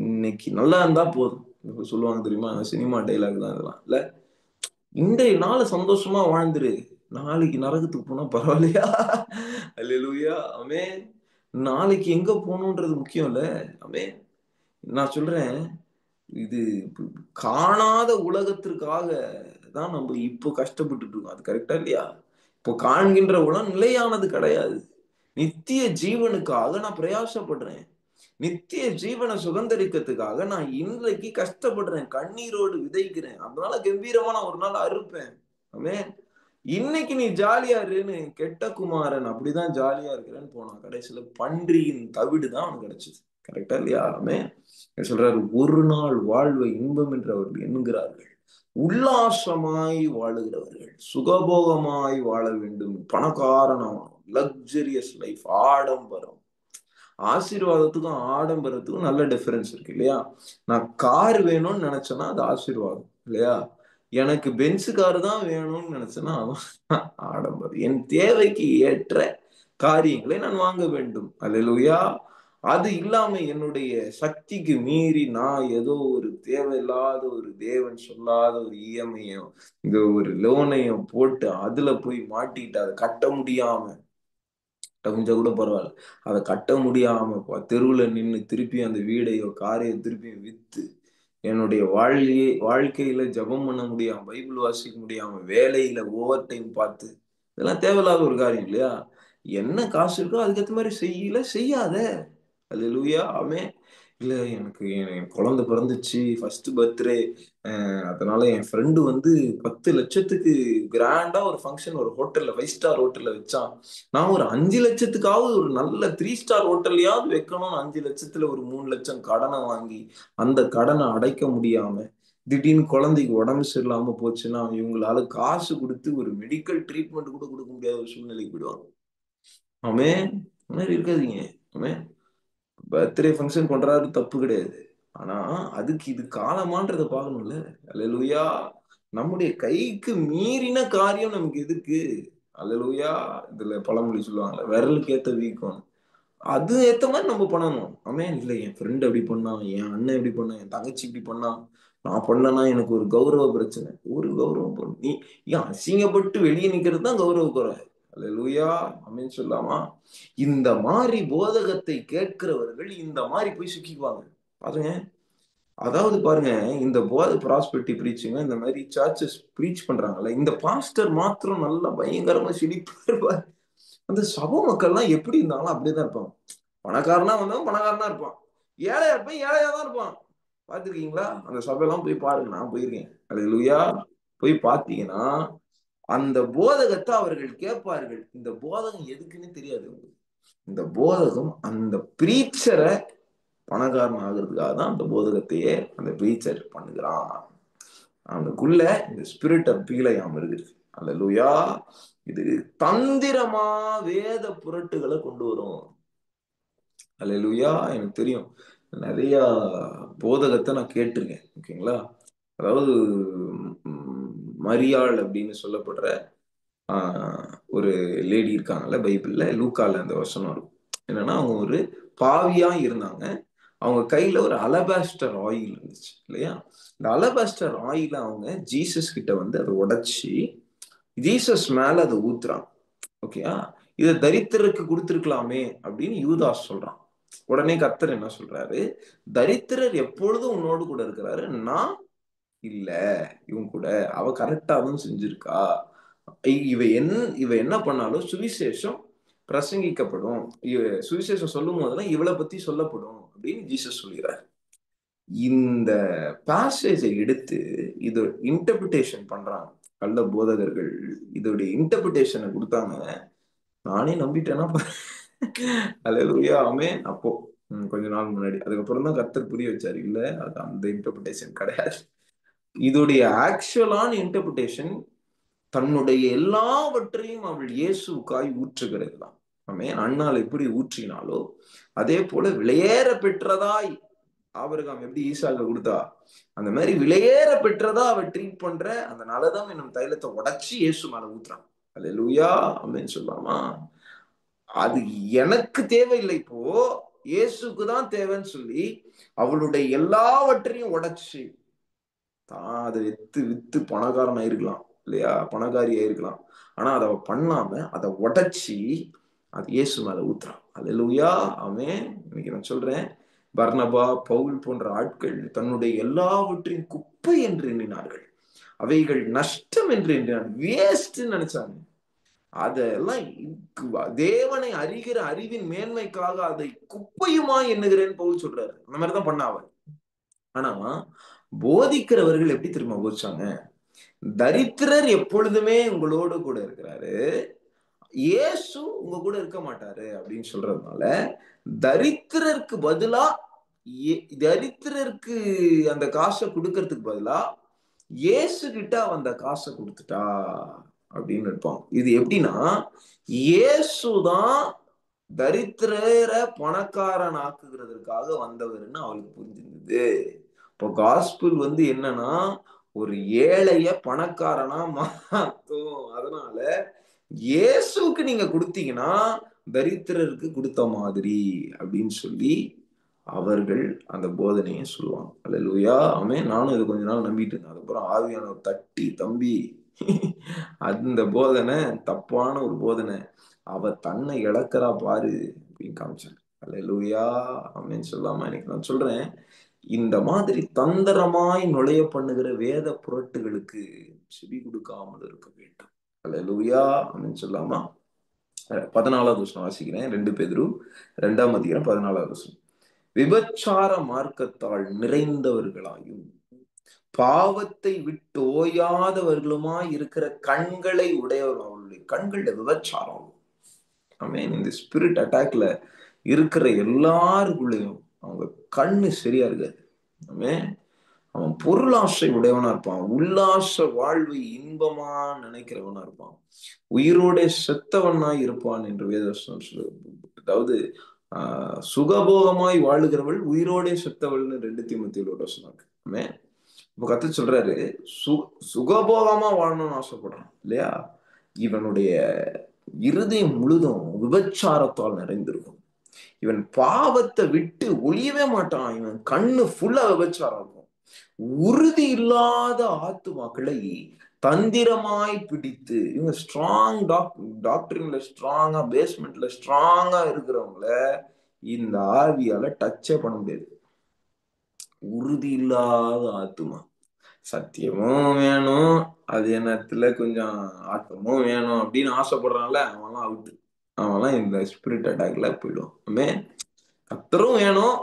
இன்னைக்கு நல்லா இருந்தா போதும் சொல்லுவாங்க தெரியுமா? சினிமா டைலாக் தான் இதெல்லாம் இல்ல. இன்றைய நாள் சந்தோஷமா வாழ்ந்துரு, நாளைக்கு நரகத்துக்கு போனா பரவாயில்லையா? அல்லேலூயா. ஆமென். நாளைக்கு எங்க போகணுன்றது முக்கியம் இல்ல. ஆமென். நான் சொல்றேன், இது காணாத உலகத்திற்காக தான் நம்ம இப்போ கஷ்டப்பட்டு இருக்கோம். அது கரெக்டா இல்லையா? இப்போ காண்கின்ற உலகம் நிலையானது கிடையாது. நித்திய ஜீவனுக்காக நான் பிரயாசப்படுறேன். நித்திய ஜீவனை சுதந்திரிக்கிறதுக்காக நான் இன்றைக்கு கஷ்டப்படுறேன், கண்ணீரோடு விதைக்கிறேன். அதனால கம்பீரமா நான் ஒரு நாள் அறுப்பேன். ஆமென். இன்னைக்கு நீ ஜாலியா இருன்னு கெட்ட குமாரன் அப்படிதான் ஜாலியா இருக்கிறேன்னு போனான். கடைசியில பன்றியின் தவிடு தான் அவனுக்கு கிடைச்சது. கரெக்டா இல்லையா? சொல்றாரு, ஒரு நாள் வாழ்வை இன்பம் என்று அவர்கள் எண்ணுகிறார்கள், உல்லாசமாய் வாழுகிறவர்கள், சுகபோகமாய் வாழ வேண்டும், பணக்காரனாம், லக்ஸரியஸ் லைஃப், ஆடம்பரம். ஆசீர்வாதத்துக்கும் ஆடம்பரத்துக்கும் நல்ல டிஃபரன்ஸ் இருக்கு இல்லையா? நான் கார் வேணும்னு நினைச்சேன்னா அது ஆசீர்வாதம் இல்லையா? எனக்கு பென்ஸ் கார் தான் வேணும்னு நினைச்சேன்னா ஆடம்பரம். என் தேவைக்கு ஏற்ற காரியங்களை நான் வாங்க வேண்டும். அல்லேலூயா. அது இல்லாம என்னுடைய சக்திக்கு மீறி நான் ஏதோ ஒரு தேவையில்லாத ஒரு தேவன் சொல்லாத ஒரு இஎம்ஐயோ இந்த ஒரு லோனையும் போட்டு அதுல போய் மாட்டிட்டு அதை கட்ட முடியாம, கொஞ்சம் கூட பரவாயில்ல, அதை கட்ட முடியாம தெருவுல நின்று திருப்பி அந்த வீடையோ காரையோ திருப்பி வித்து என்னுடைய வாழ்க்கையில ஜெபம் பண்ண முடியாம, பைபிள் வாசிக்க முடியாம, வேலையில ஓவர் டைம் பார்த்து, இதெல்லாம் தேவையில்லாத ஒரு காரியம் இல்லையா? என்ன காசு இருக்கோ அதுக்கேற்ற மாதிரி செய்யாத. அல்லேலூயா. ஆமென். இல்ல எனக்கு என் குழந்தை பிறந்துச்சு, ஃபர்ஸ்ட் பர்த்டே, அதனால என் ஃப்ரெண்டு வந்து 10 லட்சத்துக்கு கிராண்டா ஒரு ஃபங்க்ஷன் ஒரு ஹோட்டல்ல 5 ஸ்டார் ஹோட்டல்ல வச்சான். நான் ஒரு 5 லட்சத்துக்காவது ஒரு நல்ல 3 ஸ்டார் ஹோட்டல்லையாவது வைக்கணும்னு 5 லட்சத்துல ஒரு 3 லட்சம் கடனை வாங்கி அந்த கடனை அடைக்க முடியாம திடீர்னு குழந்தைக்கு உடம்பு சரியில்லாம போச்சுன்னா இவங்களால காசு கொடுத்து ஒரு மெடிக்கல் ட்ரீட்மெண்ட் கூட கொடுக்க முடியாத ஒரு சூழ்நிலைக்கு போயிடுவாங்க. ஆமே. அந்த மாதிரி இருக்காதீங்க. ஆமே. பர்த்டே ஃபங்க்ஷன் கொண்டாடுறது தப்பு கிடையாது. ஆனா அதுக்கு இது காலமான்றதை பார்க்கணும்ல. அல்லேலூயா. நம்முடைய கைக்கு மீறின காரியம் நமக்கு எதுக்கு? அல்லேலூயா. இதுல பழமொழி சொல்லுவாங்கல்ல, விரலுக்கு ஏத்த வீக்கம். அது ஏத்த மாதிரி நம்ம பண்ணணும். ஆமென். இல்ல என் ஃப்ரெண்ட் அப்படி பண்ணான், என் அண்ணன் இப்படி பண்ணான், என் தங்கச்சி இப்படி பண்ணான், நான் பண்ணனா எனக்கு ஒரு கௌரவ பிரச்சனை. ஒரு கௌரவம் நீ ஏன் அசிங்கப்பட்டு வெளியே நிக்கிறது தான் கௌரவ குறை. அல்லேலூயா. ஆமென் சொல்லாமா? இந்த மாதிரி போதகத்தை கேட்கிறவர்கள் இந்த மாதிரி போய் சிக்கிக்குவாங்க. பாருங்க. அதாவது பாருங்க, இந்த போதை ப்ராஸ்பெரிட்டி பிரீச்சிங்க இந்த மாதிரி சர்ச்சஸ் பிரீச் பண்றாங்கல்ல, இந்த பாஸ்டர் மாத்திரம் நல்லா பயங்கரமா சிரிப்பா இருப்பார். அந்த சபை மக்கள்லாம் எப்படி இருந்தாலும் அப்படியேதான் இருப்பாங்க. பணக்காரனா வந்தவன் பணக்காரனா இருப்பான், ஏழையா இருப்பான் ஏழையா தான் இருப்பான். பாத்துருக்கீங்களா? அந்த சபையெல்லாம் போய் பாருங்க, நான் போயிருக்கேன். அல்லேலூயா. போய் பாத்தீங்கன்னா அந்த போதகத்தை அவர்கள் கேட்பார்கள். இந்த போதகம் எதுக்குன்னு தெரியாது அவங்களுக்கு. இந்த போதகம் அந்த பிரீச்சரை பணக்காரன் ஆகிறதுக்காக தான் அந்த போதகத்தையே அந்த பிரீச்சர் பண்ணுகிறான். அவனுக்குள்ள இந்த ஸ்பிரிட் ஆஃப் பீலையாம் இருக்குது. அல்லேலூயா. இது தந்திரமா வேத புரட்டுகளை கொண்டு வரும். அல்லேலூயா. எனக்கு தெரியும், நிறைய போதகத்தை நான் கேட்டிருக்கேன். ஓகேங்களா? அதாவது மரியாள் அப்படின்னு சொல்லப்படுற ஒரு லேடி இருக்காங்கல்ல, பைபிள்ல லூக்கால அந்த வசனம் இருக்கும். என்னன்னா அவங்க ஒரு பாவியா இருந்தாங்க. அவங்க கையில ஒரு அலபாஸ்டர் ஆயில் இருந்துச்சு இல்லையா? இந்த அலபாஸ்டர் ஆயில அவங்க ஜீசஸ் கிட்ட வந்து அதை உடைச்சி ஜீசஸ் மேல அதை ஊத்துறாங்க. ஓகேயா? இதை தரித்திரருக்கு கொடுத்திருக்கலாமே அப்படின்னு யூதாஸ் சொல்றான். உடனே கர்த்தர் என்ன சொல்றாரு? தரித்திரர் எப்பொழுதும் உன்னோடு கூட இருக்கிறாரு, நான் இல்ல. இவன் கூட அவ கரெக்டா தான் செஞ்சிருக்கா. இவ என்ன பண்ணாலும் சுவிசேஷம் பிரசங்கிக்கப்படும். சுவிசேஷம் சொல்லும் போதெல்லாம் இவளை பத்தி சொல்லப்படும் அப்படின்னு ஜீசஸ் சொல்கிறார். இந்த பேசேஜை எடுத்து இது இன்டர்பிரிட்டேஷன் பண்றாங்க கள்ள போதகர்கள். இதோடைய இன்டர்பிரிட்டேஷனை கொடுத்தாங்க. நானே நம்பிட்டேன்னா அல்லேலூயா. ஆமென். அப்போ கொஞ்ச நாள் முன்னாடி, அதுக்கப்புறம் தான் கர்த்தர் புரிய வச்சாரு, இல்ல அது அந்த இன்டர்பிரிட்டேஷன் கிடையாது. இதோடைய ஆக்சுவலான இன்டர்பிரிட்டேஷன் தன்னுடைய எல்லாவற்றையும் அவள் இயேசுக்காய் ஊற்றுகிறது தான். ஆமென். அண்ணால் எப்படி ஊற்றினாலோ அதே போல விலையேற பெற்றதாய் ஆபிரகாம் எப்படி ஈசாக்க கொடுத்தா, அந்த மாதிரி விலையேற பெற்றதா அவ ட்ரீட் பண்ற அந்த நலதம் என்னும் தைலத்தை உடைச்சி இயேசு மேல ஊத்துறான். அல்லேலூயா. ஆமென் சொல்லாமா? அது எனக்கு தேவையில்லை, இப்போ இயேசுக்கு தான் தேவைன்னு சொல்லி அவளுடைய எல்லாவற்றையும் உடைச்சு தான் அதை வித்து வித்து பணக்காரன் ஆயிருக்கலாம் இல்லையா? பணக்காரி ஆயிருக்கலாம். ஆனா அதை பண்ணாம அதை உடைச்சி அது இயேசு மேல ஊத்துறான். அல்லேலூயா. ஆமென். இன்னைக்கு நான் சொல்றேன், பர்னபா பவுல் போன்ற ஆட்கள் தன்னுடைய எல்லாவற்றையும் குப்பை என்று எண்ணினார்கள், அவைகள் நஷ்டம் என்று எண்ணினார்கள், வேஸ்ட் நினைச்சாங்க. அதெல்லாம் தேவனை அறிகிற அறிவின் மேன்மைக்காக அதை குப்பையுமா எண்ணுகிறேன்னு பவுல் சொல்றாரு. அந்த மாதிரிதான் பண்ண அவன். ஆனா போதிக்கிறவர்கள் எப்படி தெரியுமா போதிச்சாங்க? தரித்திரர் எப்பொழுதுமே உங்களோடு கூட இருக்கிறாரு, இயேசு உங்க கூட இருக்க மாட்டாரு அப்படின்னு சொல்றதுனால, தரித்திரருக்கு பதிலா தரித்திரருக்கு அந்த காசை கொடுக்கறதுக்கு பதிலா இயேசு கிட்ட அந்த காசை கொடுத்துட்டா அப்படின்னு இருப்பான். இது எப்படின்னா, இயேசுதான் தரித்திரர பணக்காரன் ஆக்குகிறதுக்காக வந்தவர்னு அவளுக்கு புரிஞ்சிருந்தது. இப்போ காஸ்பிள் என்னன்னா, ஒரு ஏழைய பணக்காரனா மாத்தும். அதனால இயேசுக்கு நீங்க கொடுத்தீங்கன்னா தரித்திரருக்கு கொடுத்த மாதிரி அப்படின்னு சொல்லி அவர்கள் அந்த போதனையை சொல்லுவாங்க. அல்லேலூயா, ஆமென். நானும் இது கொஞ்ச நாள் நம்பிட்டு இருந்தேன். அதுக்கப்புறம் ஆவியானவர் தட்டி, தம்பி அந்த போதனை தப்பான ஒரு போதனை, அவ தன்னை இழக்கிறா பாரு அப்படின்னு காமிச்சாங்க. அல்லேலூயா, ஆமென் சொல்லாம இன்னைக்கு நான் சொல்றேன், இந்த மாதிரி தந்திரமாய் நுழைய பண்ணுகிற வேத புரட்டுகளுக்கு செவி கொடுக்காமல் இருக்க வேண்டும். அல்லேலூயா, ஆமென் சொல்லாமா. 14வது வசனம் வாசிக்கிறேன். 2 பேதுரு 2ஆம் அதிகாரம் 14வது வசனம். விபச்சார மார்க்கத்தால் நிறைந்தவர்களாயும் பாவத்தை விட்டு ஓயாதவர்களுமாய் இருக்கிற கண்களை உடையவர். அவருடைய கண்கள்ல விபச்சாரம். ஆமென். இந்த ஸ்பிரிட் அட்டாக்ல இருக்கிற எல்லாருக்குள்ளேயும் அவங்க கண்ணு சரியா இருக்காது. ஆமென். அவன் பொருளாசை உடையவனா இருப்பான், உல்லாச வாழ்வை இன்பமா நினைக்கிறவனா இருப்பான், உயிரோட செத்தவனாய் இருப்பான் என்று வேதவசனம் சொல்லுது. அதாவது சுகபோகமாய் வாழுகிறவள் உயிரோட செத்தவள்னு 2 தீமோத்தேயுல சொன்னாங்க. ஆமென். இப்ப கர்த்தர் சொல்றாரு, சுகபோகமா வாழணும்னு ஆசைப்படுறான் இல்லையா? இவனுடைய இருதயம் முழுதும் விபச்சாரத்தால் நிறைந்திருக்கும். இவன் பாவத்தை விட்டு ஒளியவே மாட்டான். இவன் கண்ணு ஃபுல்லா விபச்சாரம் இருக்கும். உறுதி இல்லாத ஆத்துமாக்களை தந்திரமாய் பிடித்து, இவங்க ஸ்ட்ராங் டாக்டரின்ல ஸ்ட்ராங்கா, பேஸ்மெண்ட்ல ஸ்ட்ராங்கா இருக்கிறவங்கள இந்த ஆவியால டச்சே பண்ண முடியாது. உறுதி இல்லாத ஆத்துமா, சத்தியமும் வேணும், அதே நேரத்துல கொஞ்சம் ஆட்டமும் வேணும் அப்படின்னு ஆசைப்படுறான்ல, அவன்லாம் அவுட்டு. அவன்லாம் இந்த ஸ்பிரிட் அட்டாக்ல போயிடுவான். கர்த்தரும் வேணும்,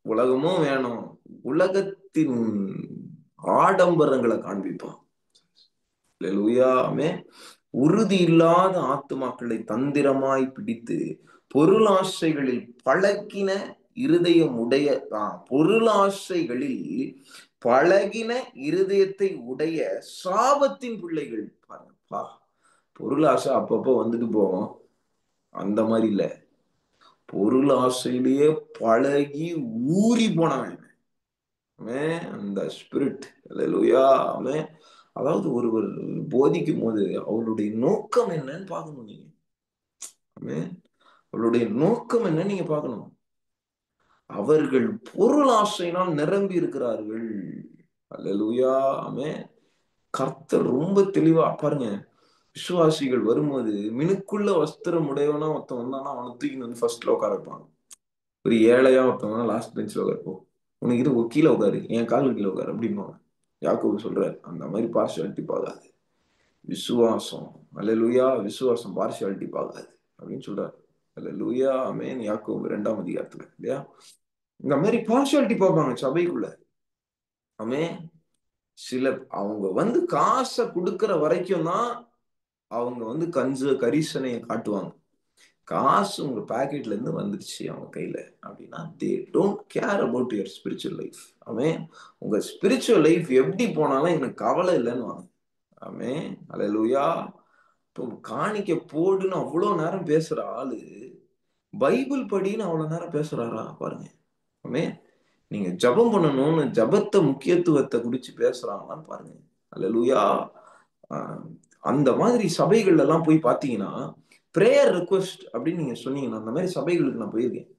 உலகமும் வேணும். உலகத்தின் ஆடம்பரங்களை காண்பிப்பான். அல்லேலூயா, ஆமென். உறுதி இல்லாத ஆத்துமாக்களை தந்திரமாய் பிடித்து பொருளாசைகளில் பழகின இருதயம் உடைய பொருளாசைகளில் பழகின இருதயத்தை உடைய சாபத்தின் பிள்ளைகள். பாருங்கப்பா, பொருளாசை அப்பப்போ வந்துட்டு போவோம், அந்த மாதிரி இல்ல. பொருள் ஆசையிலேயே பழகி ஊறி போனவன் அந்த ஸ்பிரிட். அல்லேலூயா, ஆமென். அதாவது ஒருவர் போதிக்கும் போது அவருடைய நோக்கம் என்னன்னு பார்க்கணும் நீங்க. ஆமென். அவருடைய நோக்கம் என்னன்னு நீங்க பார்க்கணும். அவர்கள் பொருள் ஆசையினால் நிரம்பி இருக்கிறார்கள். அல்லேலூயா, ஆமென். கர்த்தர் ரொம்ப தெளிவா பாருங்க, விசுவாசிகள் வரும்போது மினுக்குள்ள வஸ்திரம் உடையவனா ஒருத்தன் வந்தானா அவனை தூக்கி வந்து ஃபர்ஸ்ட்ல உட்கார வைப்பாங்க. ஒரு ஏழையா ஒருத்தவங்க லாஸ்ட் பெஞ்ச்ல உட்காருப்போம், உனக்கு இது கீழே உட்காரு, என் கால் கீழே உட்காரு அப்படின்பாங்க. யாக்கோபு சொல்றாரு, அந்த மாதிரி பார்ஷியாலிட்டி பார்க்காது விசுவாசம். அல்லேலூயா, விசுவாசம் பார்ஷியாலிட்டி பார்க்காது அப்படின்னு சொல்றாரு. அல்லேலூயா, ஆமென். யாக்கோபு 2ஆம் அதிகாரத்துல இல்லையா, இந்த மாதிரி பார்ஷியாலிட்டி பார்ப்பாங்க சபைக்குள்ள. ஆமென். சில அவங்க காசை கொடுக்கிற வரைக்கும் தான் அவங்க கரிசனையை காட்டுவாங்க. காசு உங்க பாக்கெட்ல இருந்து வந்துருச்சு அவங்க கையில அப்படின்னா, they don't care about your spiritual life. Amen. உங்க ஸ்பிரிச்சுவல் லைஃப் எப்படி போனாலும் எனக்கு கவலை இல்லைன்னு வாங்க. ஆமென். அல்லேலூயா. இப்போ காணிக்க போடுன்னு அவ்வளவு நேரம் பேசுற ஆளு பைபிள் படின்னு அவ்வளவு நேரம் பேசுறாரா பாருங்க. ஆமென். நீங்க ஜபம் பண்ணணும்னு ஜபத்தை முக்கியத்துவத்தை குறிச்சு பேசுறாங்களான்னு பாருங்க. அல்லேலூயா. அந்த மாதிரி சபைகள் எல்லாம் போய் பாத்தீங்கன்னா, பிரேயர் ரிக்வெஸ்ட் அப்படின்னு நீங்க சொன்னீங்கன்னா, அந்த மாதிரி சபைகளுக்கு நான் போயிருக்கேன்.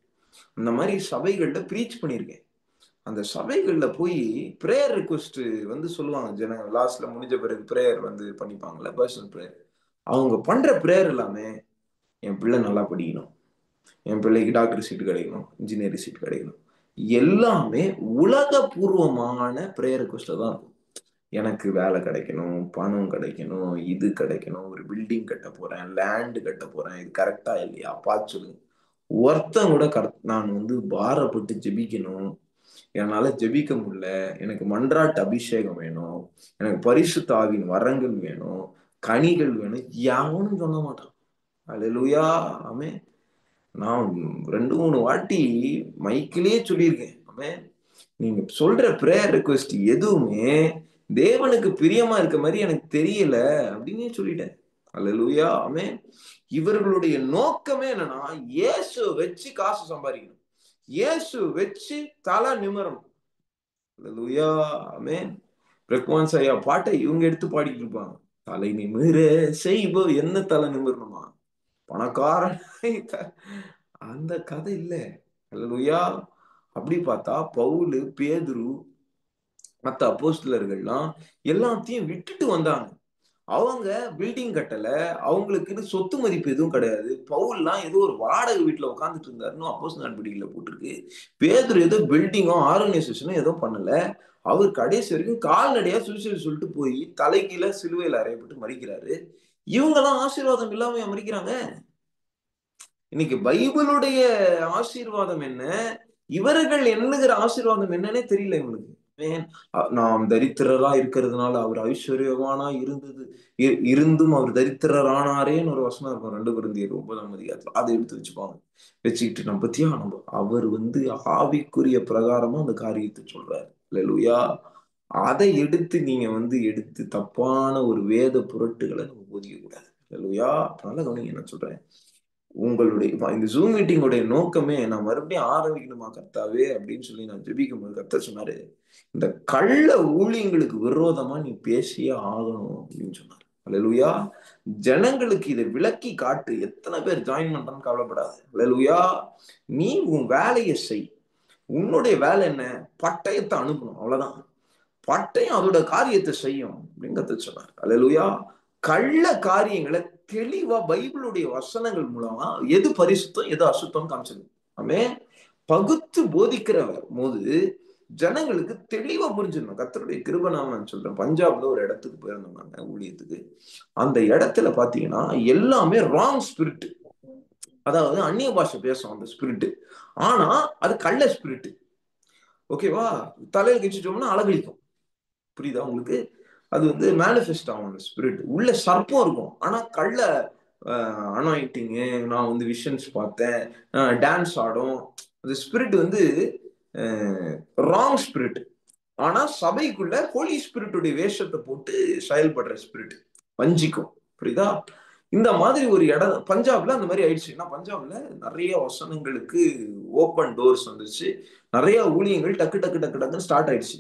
அந்த மாதிரி சபைகள்ல ப்ரீச் பண்ணியிருக்கேன். அந்த சபைகள்ல போய் பிரேயர் ரிக்வெஸ்ட் சொல்லுவாங்க. ஜனங்க லாஸ்ட்ல முடிஞ்ச பிறகு பிரேயர் பண்ணிப்பாங்கல்ல, பர்சனல் பிரேயர். அவங்க பண்ற பிரேயர் எல்லாமே, என் பிள்ளை நல்லா படிக்கணும், என் பிள்ளைக்கு டாக்டர் சீட் கிடைக்கணும், இன்ஜினியரிங் சீட் கிடைக்கணும், எல்லாமே உலகபூர்வமான பிரேயர் ரிக்வெஸ்ட்ல தான் இருக்கும். எனக்கு வேலை கிடைக்கணும், பணம் கிடைக்கணும், இது கிடைக்கணும், ஒரு பில்டிங் கட்ட போறேன், லேண்ட் கட்ட போறேன், இது கரெக்டா இல்லையா பார்த்து சொல்லுங்க. ஒருத்தன் கூட நான் பாரப்பட்டு ஜெபிக்கணும், என்னால ஜெபிக்க முடியல, எனக்கு மன்றாட்டு அபிஷேகம் வேணும், எனக்கு பரிசுத்த ஆவியின் வரங்கள் வேணும், கனிகள் வேணும், எவனும் சொல்ல மாட்டான். அல்லேலூயா. ஆமென். நான் 2 3 வாட்டி மைக்கிலேயே சொல்லியிருக்கேன். ஆமென். நீங்க சொல்ற பிரேயர் ரிக்வெஸ்ட் எதுவுமே தேவனுக்கு பிரியமா இருக்க மாதிரி எனக்கு தெரியல அப்படின்னு சொல்லிட்டேன். அல்லேலூயா. ஆமென். இவர்களுடைய நோக்கமே என்னன்னா, இயேசு வச்சு காசு சம்பாதிக்கணும், இயேசு வச்சு தலை நிமிரணும். அல்லேலூயா. ஆமென். பிரக்வான்ஸ் ஐயா பாட்டை இவங்க எடுத்து பாடிட்டு இருப்பாங்க. தலை நிமிர செய்போ என்ன தலை நிமிரணுமா, பணக்காரன் அந்த கதை இல்ல. அல்லேலூயா. அப்படி பார்த்தா பவுலு, பேதுரு, மத்த அப்போஸ்தலர்கள்லாம் எல்லாத்தையும் விட்டுட்டு வந்தாங்க. அவங்க பில்டிங் கட்டல, அவங்களுக்குன்னு சொத்து மதிப்பு எதுவும் கிடையாது. பவுல்லாம் ஏதோ ஒரு வாடகை வீட்டுல உட்கார்ந்துட்டு இருந்தாருன்னு அப்போஸ்தலர் நடவடிக்கையில போட்டிருக்கு. பேதுரு ஏதோ பில்டிங்கோ ஆர்கனைசேஷனோ ஏதோ பண்ணல. அவர் கடைசி வரைக்கும் கால்நடையா சுவிசேஷம் சொல்லிட்டு போய் தலைகீழ சிலுவையில் அறையப்பட்டு மறிக்கிறாரு. இவங்க எல்லாம் ஆசீர்வாதம் இல்லாம மறிக்கிறாங்க. இன்னைக்கு பைபிளுடைய ஆசீர்வாதம் என்ன, இவர்கள் எண்ணுகிற ஆசீர்வாதம் என்னன்னே தெரியல இவங்களுக்கு. ஏன் நாம் தரித்திரரா இருக்கிறதுனால அவர் ஐஸ்வர்யவானா இருந்தும் அவர் தரித்திரரானாரேன்னு ஒரு வசனம் இருக்கும் 2 கொரிந்தியர் 9ஆம் அதிகாரத்துல. அதை எடுத்து வச்சுப்பாங்க. வச்சுக்கிட்டு நம்ம பத்தியா நம்ம அவர் ஆவிக்குரிய பிரகாரமா அந்த காரியத்தை சொல்றாரு. அல்லேலூயா. அதை எடுத்து நீங்க எடுத்து தப்பான ஒரு வேத புரட்டுகளை நம்ம போதிக்க கூடாது. அல்லேலூயா. அதனால கவனிங்க என்ன சொல்றேன். உங்களுடைய இந்த ஜூம் மீட்டிங்குடைய நோக்கமே, நான் மறுபடியும் ஆரம்பிக்கணுமா கர்த்தாவே அப்படின்னு சொல்லி நான் ஜெபிக்கும் போது கர்த்தர் சொன்னாரு, இந்த கள்ள ஊழியங்களுக்கு விரோதமா நீ பேசியே ஆகணும் அப்படின்னு சொன்னார். அல்லேலூயா. ஜனங்களுக்கு இதை விளக்கி காட்டு. எத்தனை பேர் ஜாயின் பண்றான்னு கவலைப்படாது. அல்லேலூயா. நீ உன் வேலையை செய். உன்னுடைய வேலை என்ன? பட்டயத்தை அனுப்பணும், அவ்வளவுதான். பட்டயம் அதோட காரியத்தை செய்யும் அப்படின்னு கர்த்தர் சொன்னார். அல்லேலூயா. கள்ள காரியங்களை தெளிவா பைபிளுடைய வசனங்கள் மூலமா எது பரிசுத்தம் எது அசுத்தம் காமிச்சது. ஆமே பகுத்து போதிக்கிற போது ஜனங்களுக்கு தெளிவா புரிஞ்சிடணும். கர்த்தருடைய கிருபை நாம நான் சொல்றேன். பஞ்சாப்ல ஒரு இடத்துக்கு போயிருந்தோம் ஊழியத்துக்கு. அந்த இடத்துல பாத்தீங்கன்னா எல்லாமே ராங் ஸ்பிரிட். அதாவது அந்நிய பாஷை பேசும் அந்த ஸ்பிரிட். ஆனா அது கள்ள ஸ்பிரிட். ஓகேவா. தலையில கழிச்சிட்டோம்னா அழகழிக்கும். புரியுதா உங்களுக்கு? அது மேனிஃபெஸ்ட் ஆகும். அந்த ஸ்பிரிட் உள்ள சர்ப்பம் இருக்கும். ஆனா கள்ள அனாயிண்டிங்கு, நான் விஷன்ஸ் பார்த்தேன், டான்ஸ் ஆடும். அந்த ஸ்பிரிட் ராங் ஸ்பிரிட். ஆனா சபைக்குள்ள ஹோலி ஸ்பிரிட்டுடைய வேஷத்தை போட்டு செயல்படுற ஸ்பிரிட் வஞ்சிக்கும். புரியுதா? இந்த மாதிரி ஒரு இடம் பஞ்சாப்ல அந்த மாதிரி ஆயிடுச்சு. ஏன்னா பஞ்சாப்ல நிறைய வசனங்களுக்கு ஓப்பன் டோர்ஸ் வந்துருச்சு. நிறைய ஊழியங்கள் டக்கு டக்கு டக்கு டக்குன்னு ஸ்டார்ட் ஆயிடுச்சு.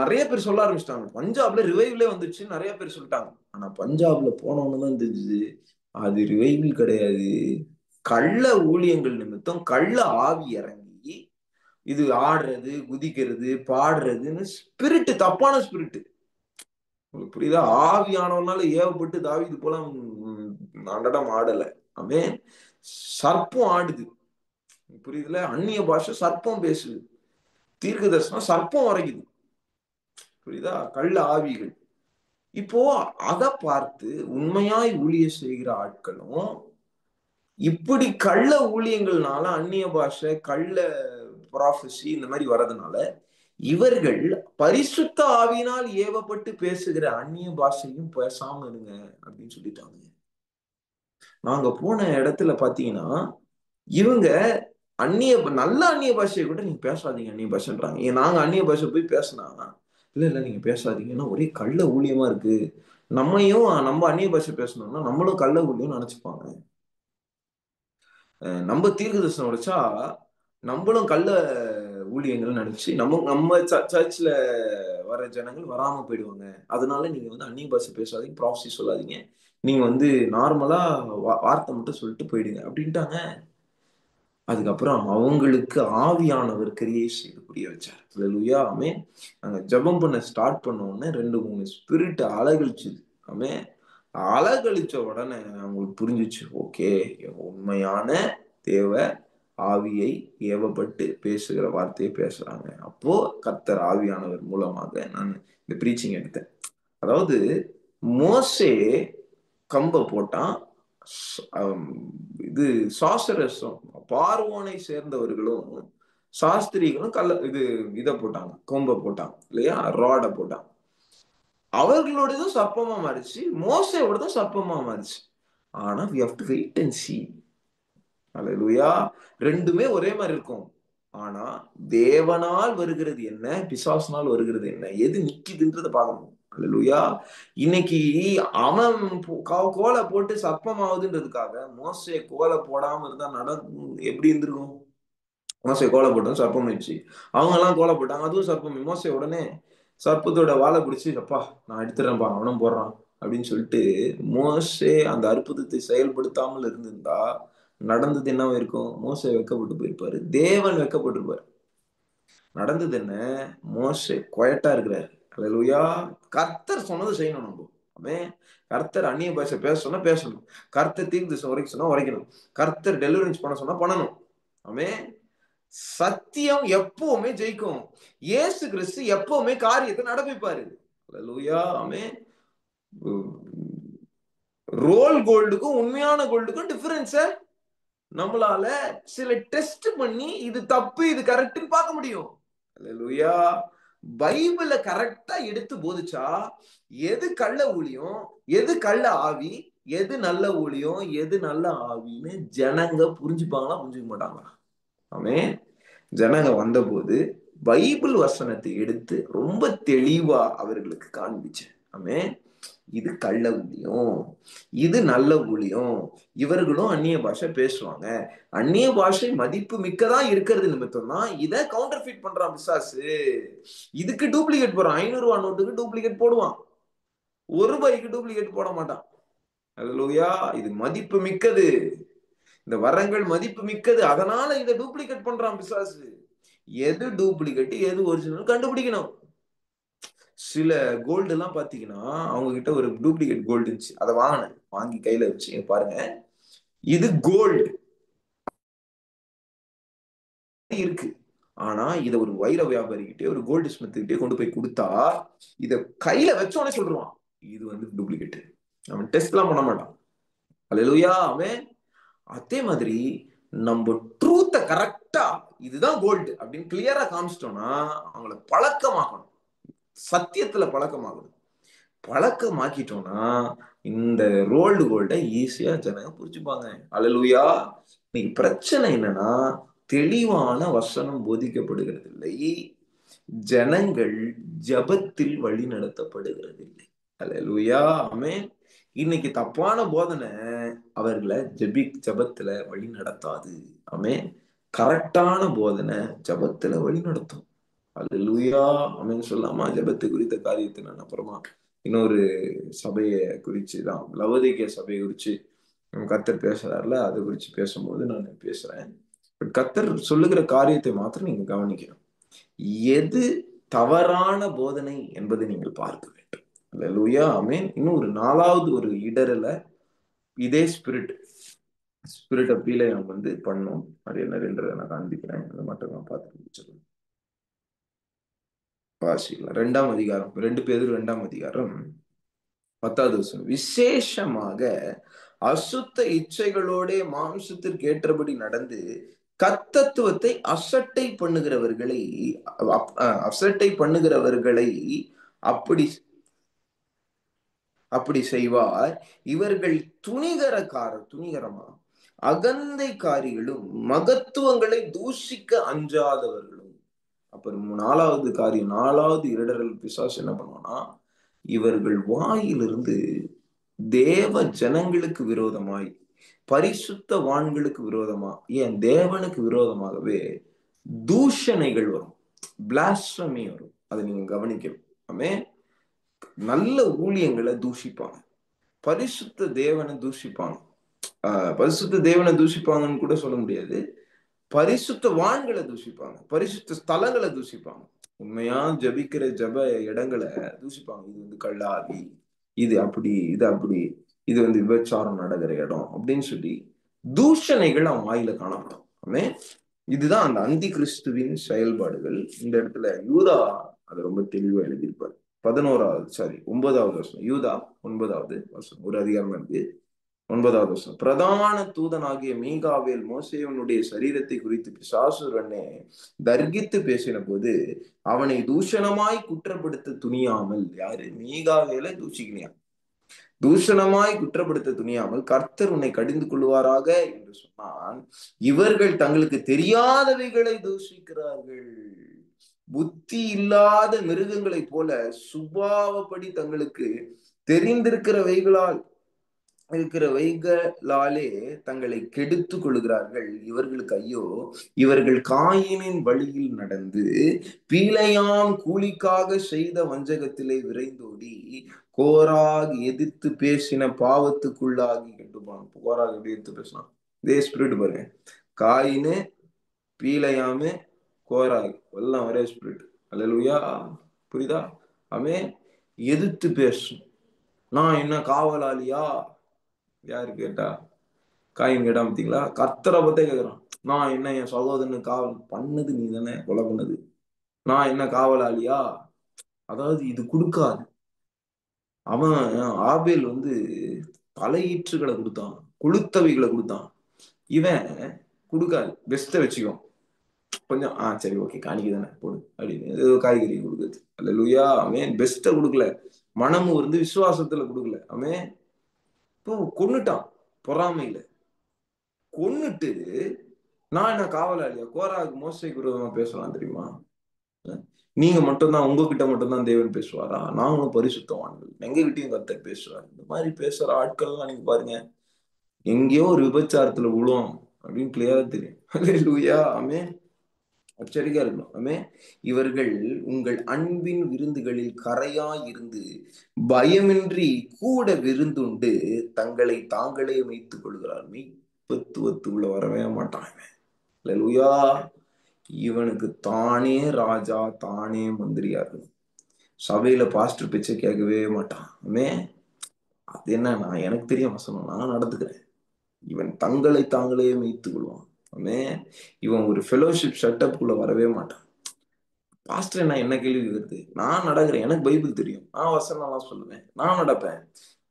நிறைய பேர் சொல்ல ஆரம்பிச்சிட்டாங்க, பஞ்சாப்ல ரிவைவ்லே வந்துச்சு நிறைய பேர் சொல்லிட்டாங்க. ஆனா பஞ்சாப்ல போனவங்க தான் தெரிஞ்சுது அது ரிவைவில் கிடையாது. கள்ள ஊழியங்கள் நிமித்தம் கள்ள ஆவி இறங்கி இது ஆடுறது, குதிக்கிறது, பாடுறதுன்னு ஸ்பிரிட், தப்பான ஸ்பிரிட். உங்களுக்கு புரியுதா? ஆவியானவனால ஏவப்பட்டு தாவீது போல நடனம் ஆடல. அவன் சர்ப்பம் ஆடுது. புரியுதுல? அந்நிய பாஷை சர்ப்பம் பேசுது. தீர்க்க தரிசனம் சர்ப்பம் வரைக்குது. புரியுதா? கள்ள ஆவிகள். இப்போ அதை பார்த்து உண்மையாய் ஊழிய செய்கிற ஆட்களும் இப்படி கள்ள ஊழியங்கள்னால அந்நிய பாஷை, கள்ள ப்ராஃபஸி இந்த மாதிரி வர்றதுனால இவர்கள் பரிசுத்த ஆவியினால் ஏவப்பட்டு பேசுகிற அந்நிய பாஷையும் பேசாம இருங்க அப்படின்னு சொல்லிட்டாங்க. நாங்க போன இடத்துல பாத்தீங்கன்னா இவங்க நல்ல அந்நிய பாஷையை கூட நீங்க பேசாதீங்க அந்நிய பாஷைன்றாங்க. நாங்க அந்நிய பாஷை போய் பேசினா, இல்ல நீங்க பேசாதீங்கன்னா ஒரே கள்ள ஊழியமா இருக்கு, நம்ம அந்நிய பாஷை பேசணும்னா நம்மளும் கள்ள ஊழியம் நினைச்சுப்பாங்க. நம்ம தீர்க்க தரிசனம் உடைச்சா நம்மளும் கள்ள ஊழியங்கள் நினைச்சு நம்ம சர்ச்ல வர ஜனங்கள் வராம போயிடுவாங்க. அதனால நீங்க அந்நிய பாஷை பேசாதீங்க, ப்ராஃபஸி சொல்லாதீங்க, நீங்க நார்மலா வார்த்தை மட்டும் சொல்லிட்டு போயிடுங்க அப்படின்ட்டாங்க. அதுக்கப்புறம் அவங்களுக்கு ஆவியானவர் கிரியை செய்து புரிய வச்சார். அல்லேலூயா. ஆமென். நாங்க ஜெபம் பண்ண ஸ்டார்ட் பண்ண உடனே 2 3 ஸ்பிரிட் அலகழிச்சுது. ஆமென். அலகழிச்ச உடனே அவங்களுக்கு புரிஞ்சிச்சு, ஓகே உண்மையான தேவ ஆவியை ஏவப்பட்டு பேசுகிற வார்த்தையை பேசுறாங்க. அப்போ கர்த்தர் ஆவியானவர் மூலமாக நான் இந்த பிரீச்சிங் எடுத்தேன். அதாவது மோசே கம்ப போட்டான். இது சாசரஸும் பார்வோனை சேர்ந்தவர்களும் சாஸ்திரிகளும் இதை போட்டாங்க, கொம்ப போட்டாங்க இல்லையா, ராட போட்டாங்க. அவர்களோடதும் சர்ப்பமா மாறிச்சு, மோசையோடதும் சர்ப்பமா மாறிச்சு. ஆனா we have to wait and see. அல்லேலூயா. ரெண்டுமே ஒரே மாதிரி இருக்கும். ஆனா தேவனால் வருகிறது என்ன, பிசாசினால் வருகிறது என்ன, எது நிக்குதுன்றத பார்க்கணும். அல்லேலூயா. இன்னைக்கு அவன் கோலை போட்டு சர்ப்பமாவதுன்றதுக்காக மோசே கோலை போடாம இருந்தா எப்படி இருந்திருக்கும்? மோசே கோலை போட்டோம், சர்ப்பம் வச்சு. அவங்க எல்லாம் கோலை போட்டாங்க, அதுவும் சர்ப்பம். மோசே உடனே சர்ப்பத்தோட வாழை பிடிச்சி, அப்பா நான் எடுத்துறேன்ப்பா, அவனும் போடுறான் அப்படின்னு சொல்லிட்டு, மோசே அந்த அற்புதத்தை செயல்படுத்தாமல் இருந்திருந்தா நடந்தது என்ன இருக்கும்? மோசே வெக்கப்பட்டு போயிருப்பாரு, தேவன் வெக்கப்பட்டிருப்பாரு. நடந்தது என்ன? மோசே குவைட்டா இருக்கிறாரு. அல்லேலூயா. கர்த்தர் சொன்னது செய்யணும் நம்ம. அவன் கர்த்தர் அந்நிய பாஷை பேச சொன்னா பேசணும். கர்த்தர் தீர்க்கதரிசனம் உரைக்க சொன்னா உரைக்கணும். கர்த்தர் டெலிவரன்ஸ் பண்ண சொன்னா பண்ணணும். அவன் சத்தியம் எப்பவுமே ஜெயிக்கும். இயேசு கிறிஸ்து எப்பவுமே காரியத்தை நடப்பிப்பாரு. அல்லேலூயா. அவன் ரோல் கோல்டுக்கும் உண்மையான கோல்டுக்கும் டிஃபரன்ஸ நம்மளால சில டெஸ்ட் பண்ணி இது தப்பு இது கரெக்ட்னு பார்க்க முடியும். அல்லேலூயா. பைபிள கரெக்டா எடுத்து போதிச்சா எது கள்ள ஊழியம், எது கள்ள ஆவி, எது நல்ல ஊழியம், எது நல்ல ஆவின்னு ஜனங்க புரிஞ்சுப்பாங்களா, புரிஞ்சுக்க மாட்டாங்களா? ஆமென். ஜனங்க வந்தபோது பைபிள் வசனத்தை எடுத்து ரொம்ப தெளிவா அவர்களுக்கு காண்பிச்சேன். ஆமென். இது கள்ள ஊழியம், இது நல்ல ஊழியம். இவர்களும் அந்நிய பாஷை பேசுவாங்க. அந்நிய பாஷை மதிப்பு மிக்கதா இருக்கிறது நிமித்தம் தான் இதை கவுண்டர் ஃபிட் பண்றான் பிசாசு. இதுக்கு டூப்ளிகேட் போறான். 500 நோட்டுக்கு டூப்ளிகேட் போடுவான், ₹1 டூப்ளிகேட் போட மாட்டான். அல்லேலூயா. இது மதிப்பு மிக்கது, இந்த வரங்கள் மதிப்பு மிக்கது, அதனால இதை டூப்ளிகேட் பண்றான் பிசாசு. எது டூப்ளிகேட் எது ஒரிஜினல் கண்டுபிடிக்கணும். சில கோல்டு எல்லாம் பாத்தீங்கன்னா, அவங்க கிட்ட ஒரு டூப்ளிகேட் கோல்டு இருந்துச்சு, அதை வாங்கி கையில வச்சு பாருங்க, இது கோல்டு இருக்கு. ஆனா இத ஒரு வைர வியாபாரி கிட்டே, ஒரு கோல்டு ஸ்மித் கிட்டே கொண்டு போய் கொடுத்தா, இத கையில வச்சோடனே சொல்றான் இது வந்து டூப்ளிகேட். அவன் டெஸ்ட் எல்லாம் பண்ண மாட்டான். அல்லேலூயா. அவன் அதே மாதிரி நம்ம ட்ரூத்தை கரெக்டா இதுதான் கோல்டு அப்படின்னு கிளியரா காமிச்சிட்டோம்னா அவங்கள பழக்கமாக்கணும், சத்தியத்துல பழக்கமாகணும். பழக்கமாக்கிட்டோம்னா இந்த ரோல்டு கோல்டை ஈஸியா ஜனங்க புரிச்சுப்பாங்க. அல்லேலூயா. இன்னைக்கு பிரச்சனை என்னன்னா, தெளிவான வசனம் போதிக்கப்படுகிறது இல்லை, ஜனங்கள் ஜபத்தில் வழி நடத்தப்படுகிறது இல்லை. அல்லேலூயா. ஆமென். இன்னைக்கு தப்பான போதனை அவர்களை ஜபத்துல வழி நடத்தாது. ஆமென். கரெக்டான போதனை ஜபத்துல வழி நடத்தும். அல்லேலூயா. ஆமென் சொல்லாமா? ஜபத்தை குறித்த காரியத்தை நான் அப்புறமா இன்னொரு சபையை குறிச்சு தான், லவோதிக்கேய சபையை குறிச்சு கர்த்தர் பேசுறாருல, அதை குறிச்சு பேசும்போது நான் பேசுறேன். கர்த்தர் சொல்லுகிற காரியத்தை மாத்திரம் நீங்க கவனிக்கணும். எது தவறான போதனை என்பதை நீங்கள் பார்க்க வேண்டும். அல்லேலூயா. ஆமென். இன்னும் ஒரு 4வது ஒரு இடரல இதே ஸ்பிரிட் அப்பீல நம்ம வந்து பண்ணோம். அது என்னன்றதை நான் காண்பிக்கிறேன், அதை மட்டும் நான் பார்த்து முடிச்சிடலாம். வாசிக்கலாம். 2ஆம் அதிகாரம், 2 பேதுரு 2ஆம் அதிகாரம் 10வது வசனம். விசேஷமாக அசுத்த இச்சைகளோட மாம்சத்திற்கு ஏற்றபடி நடந்து கர்த்தத்துவத்தை அசட்டை பண்ணுகிறவர்களை அப்படி செய்வார். இவர்கள் துணிகரமா அகந்தைக்காரிகளும் மகத்துவங்களை தூஷிக்க அஞ்சாதவர்களும். அப்புறம் 4வது இடரல் பிசாசு என்ன பண்ணுவான்னா, இவர்கள் வாயிலிருந்து தேவ ஜனங்களுக்கு விரோதமாய், பரிசுத்தவான்களுக்கு விரோதமா, ஏன் தேவனுக்கு விரோதமாகவே தூஷணைகள் வரும், பிளாஸ்பமி வரும். அதை நீங்க கவனிக்கணும். ஆமென். நல்ல ஊழியங்களை தூஷிப்பாங்க, பரிசுத்த தேவனை தூஷிப்பாங்க. பரிசுத்த தேவனை தூஷிப்பாங்கன்னு கூட சொல்ல முடியாது, பரிசுத்தவான்களை தூஷிப்பாங்க, பரிசுத்த ஸ்தலங்களை தூஷிப்பாங்க, உண்மையா ஜபிக்கிற ஜப இடங்களை தூஷிப்பாங்க. இது வந்து கல்லாவி, இது அப்படி, இது வந்து விபச்சாரம் நடக்கிற இடம் அப்படின்னு சொல்லி தூஷணைகள் அவன் வாயில காணப்படும். ஆமென். இதுதான் அந்த அந்தி கிறிஸ்துவின் செயல்பாடுகள். இந்த இடத்துல யூதா அதை ரொம்ப தெளிவா எழுதியிருப்பார். 9வது வசனம், யூதா 9வது வசனம், ஒரு அதிகாரம் இருக்கு. 9வது வசனம். பிரதான தூதனாகிய மீகாவேல் மோசேயனுடைய சரீரத்தை குறித்து பிசாசுரனே தர்கித்து பேசின போது அவனை தூஷணமாய் குற்றப்படுத்த துணியாமல், யாரு? மீகாவேலை தூஷிக்கலையாம். தூஷணமாய் குற்றப்படுத்த துணியாமல் கர்த்தர் உன்னை கடிந்து கொள்வாராக என்று சொன்னான். இவர்கள் தங்களுக்கு தெரியாதவைகளை தூஷிக்கிறார்கள். புத்தி இல்லாத மிருகங்களைப் போல சுபாவப்படி தங்களுக்கு தெரிந்திருக்கிறவைகளாலே தங்களை கெடுத்துக் கொள்கிறார்கள். இவர்களுக்கு ஐயோ, இவர்கள் காயினின் வழியில் நடந்து பீலையாம் கூலிக்காக செய்த வஞ்சகத்திலே விரைந்தோடி கோராக் எதிர்த்து பேசின பாவத்துக்குள்ளாகி கெட்டுப்பான். கோராக் எப்படி எடுத்து பேசினான்? இதே ஸ்பிரிட் பாருங்க. காயினு, பீலையாமு, கோராக் எல்லாம் ஒரே ஸ்பிரிட். அல்லேலூயா. புரியுதா? அவன் எதிர்த்து பேசும். நான் என்ன காவலாளியா? யாரு கேட்டா? காயின் கேட்டா பார்த்தீங்களா? கர்த்தரை பத்தே கேட்கிறான். நான் என்ன என் சகோதரனு காவல் பண்ணது? நீ தானே கொலை பண்ணது. நான் என்ன காவலாளியா? அதாவது இது கொடுக்காது. அவன் ஆபேல் தலையீற்றுகளை கொடுத்தான், கொளுத்தவைகளை கொடுத்தான். இவன் கொடுக்காது, பெஸ்ட்டை வச்சுக்கோ, கொஞ்சம் சரி ஓகே காணிக்கை தானே போடு அப்படின்னு காய்கறி கொடுக்குது. அல்லேலூயா. அவன் பெஸ்ட்டை கொடுக்கல, மனமும் விசுவாசத்துல கொடுக்கல. அவன் இப்போ கொன்னுட்டான், பொறாமையில கொன்னுட்டு. நான் என்ன காவலாளியா? கோராக்கு மோசைக்கு விரோதமா பேசலாம் தெரியுமா? நீங்க மட்டும்தான், உங்ககிட்ட மட்டும்தான் தேவன் பேசுவாரா? நாங்களும் பரிசுத்தவான்கள், எங்க கிட்டயும் கர்த்தர் பேசுவார். இந்த மாதிரி பேசுற ஆட்கள்லாம் நீங்க பாருங்க, எங்கேயோ ஒரு விபச்சாரத்துல விழுவோம் அப்படின்னு கிளியரா தெரியும். அல்லேலூயா. ஆமென். எச்சரிக்கையா இருக்கணும். ஆமென். இவர்கள் உங்கள் அன்பின் விருந்துகளில் கரையாய் இருந்து பயமின்றி கூட விருந்துண்டு தங்களை தாங்களே வைத்துக் கொள்கிறார். மெய்ப்பத்துவத்துக்குள்ள வரவே மாட்டான். அல்லேலூயா. இவனுக்கு தானே ராஜா, தானே மந்திரியா இருக்கணும். சபையில பாஸ்டர் பேச்சை கேட்கவே மாட்டான். அது என்ன, நான் எனக்கு தெரியும் வசனம், நான் நடந்துக்கிறேன். இவன் தங்களை தாங்களே மேய்த்துக் கொள்வான். இவன் ஒரு ஃபெலோஷிப் செட்டப்குள்ள வரவே மாட்டான். பாஸ்டர் என்ன கேள்வி கேட்குறது? நான் நடக்கிறேன், எனக்கு பைபிள் தெரியும், நான் வசனம்லாம் சொல்லுவேன், நான் நடப்பேன்.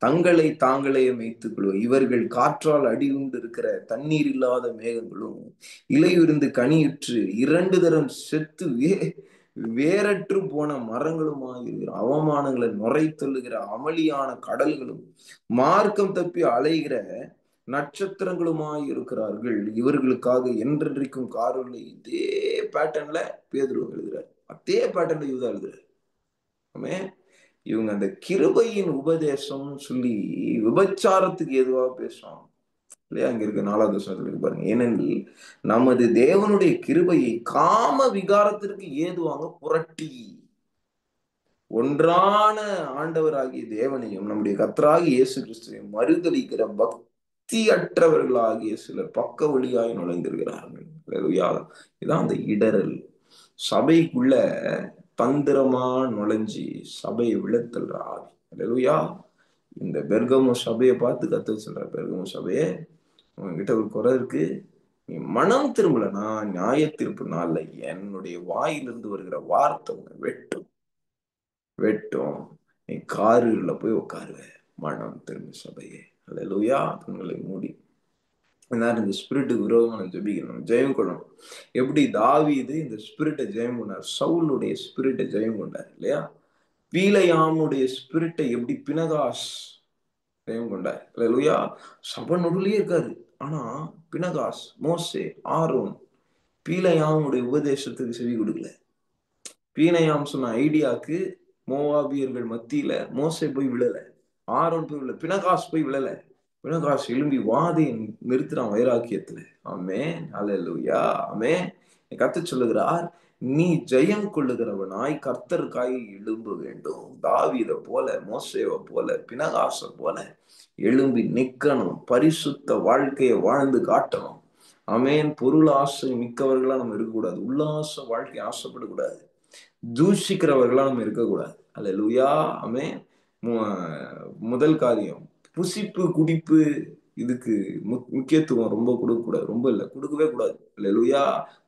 தங்களை தாங்களே மேய்த்துக் கொள்வோம். இவர்கள் காற்றால் அடியுண்டு இருக்கிற தண்ணீர் இல்லாத மேகங்களும் இலையுருந்து கனியுற்று 2 தரம் செத்து வேறற்று போன மரங்களுமாயிருக்கிற அவமானங்களை நுரை தள்ளுகிற அமளியான கடல்களும் மார்க்கம் தப்பி அலைகிற நட்சத்திரங்களுமாய் இருக்கிறார்கள். இவர்களுக்காக என்றென்றைக்கும் காரில்லை. இதே பேட்டர்ன்ல பேதுரு எழுதுறாரு, அதே பேட்டர்ன்ல யூதா எழுதுறாரு. இவங்க அந்த கிருபையின் உபதேசம் சொல்லி விபச்சாரத்துக்கு எதுவா பேசுவாங்க இல்லையா? அங்க இருக்க 4வது வசனத்துல பாருங்க. ஏனெனில் நமது தேவனுடைய கிருபையை காம விகாரத்திற்கு ஏதுவாங்க புரட்டி ஒன்றான ஆண்டவராகிய தேவனையும் நம்முடைய கர்த்தராகிய இயேசு கிறிஸ்துவையும் மறுதலிக்கிற பக்தி அற்றவர்களாகிய சிலர் பக்க வழியாய் நுழைந்திருக்கிறார்கள். இதான் அந்த இடரல். சபைக்குள்ள தந்திரமா நுழைஞ்சி சபையை விழத்தல் ஆவி. அல்லேலூயா. இந்த பெர்கமு சபையை பார்த்து கர்த்தர் சொல்றார், பெர்கமு சபையே, உங்ககிட்ட ஒரு குறை இருக்கு, நீ மனம் திரும்பலனா நியாய தீர்ப்பு நாள்ல என்னுடைய வாயிலிருந்து வருகிற வார்த்தை உன்னை வெட்டும். நீ காருல போய் உட்காருவ. மனம் திரும்ப சபையே. அல்லேலூயா. உங்களை மூடி இந்த ஸ்பிரிட்டுக்கு விரோதமா ஜெபிக்கணும், ஜெயம் கொள்ளணும். எப்படி தாவீது இந்த ஸ்பிரிட்டை ஜெயம் கொண்டார்? சவுலுடைய ஸ்பிரிட்டை ஜெயம் கொண்டார் இல்லையா? பீலையாமுடைய ஸ்பிரிட்டை எப்படி பினகாஸ் ஜெயம் கொண்டார்? அல்லேலூயா. சபை நடுவுலயே இருக்காரு, ஆனா பினகாஸ், மோசே, ஆரோன் பீலையாமுடைய உபதேசத்துக்கு செவி கொடுக்கல. பீலையாம் சொன்ன ஐடியாக்கு மோவாபியர்கள் மத்தியில மோசே போய் விழல, ஆரோன் போய் விழல, பினகாஸ் போய் விழல. பினகாஸ் எழும்பி வாதை நிறுத்துறான் வைராக்கியத்துல. ஆமென். அல்லேலூயா. ஆமென். கர்த்தர் சொல்லுகிறார், நீ ஜெயம் கொள்ளுகிறவனாய் கர்த்தருக்காய் எழும்ப வேண்டும். தாவீத போல, மோசேவை போல, பினகாச போல எழும்பி நிக்கணும். பரிசுத்த வாழ்க்கையை வாழ்ந்து காட்டணும். ஆமென். பொருள் ஆசை மிக்கவர்களா நம்ம இருக்கக்கூடாது. உல்லாச வாழ்க்கை ஆசைப்படக்கூடாது. தூஷிக்கிறவர்களா நம்ம இருக்கக்கூடாது. அல்லேலூயா. ஆமென். முதல் காரியம், புசிப்பு குடிப்பு இதுக்கு முக்கியத்துவம் ரொம்ப கொடுக்கக்கூடாது. ரொம்ப இல்லை, கொடுக்கவே கூடாது. அல்லேலூயா.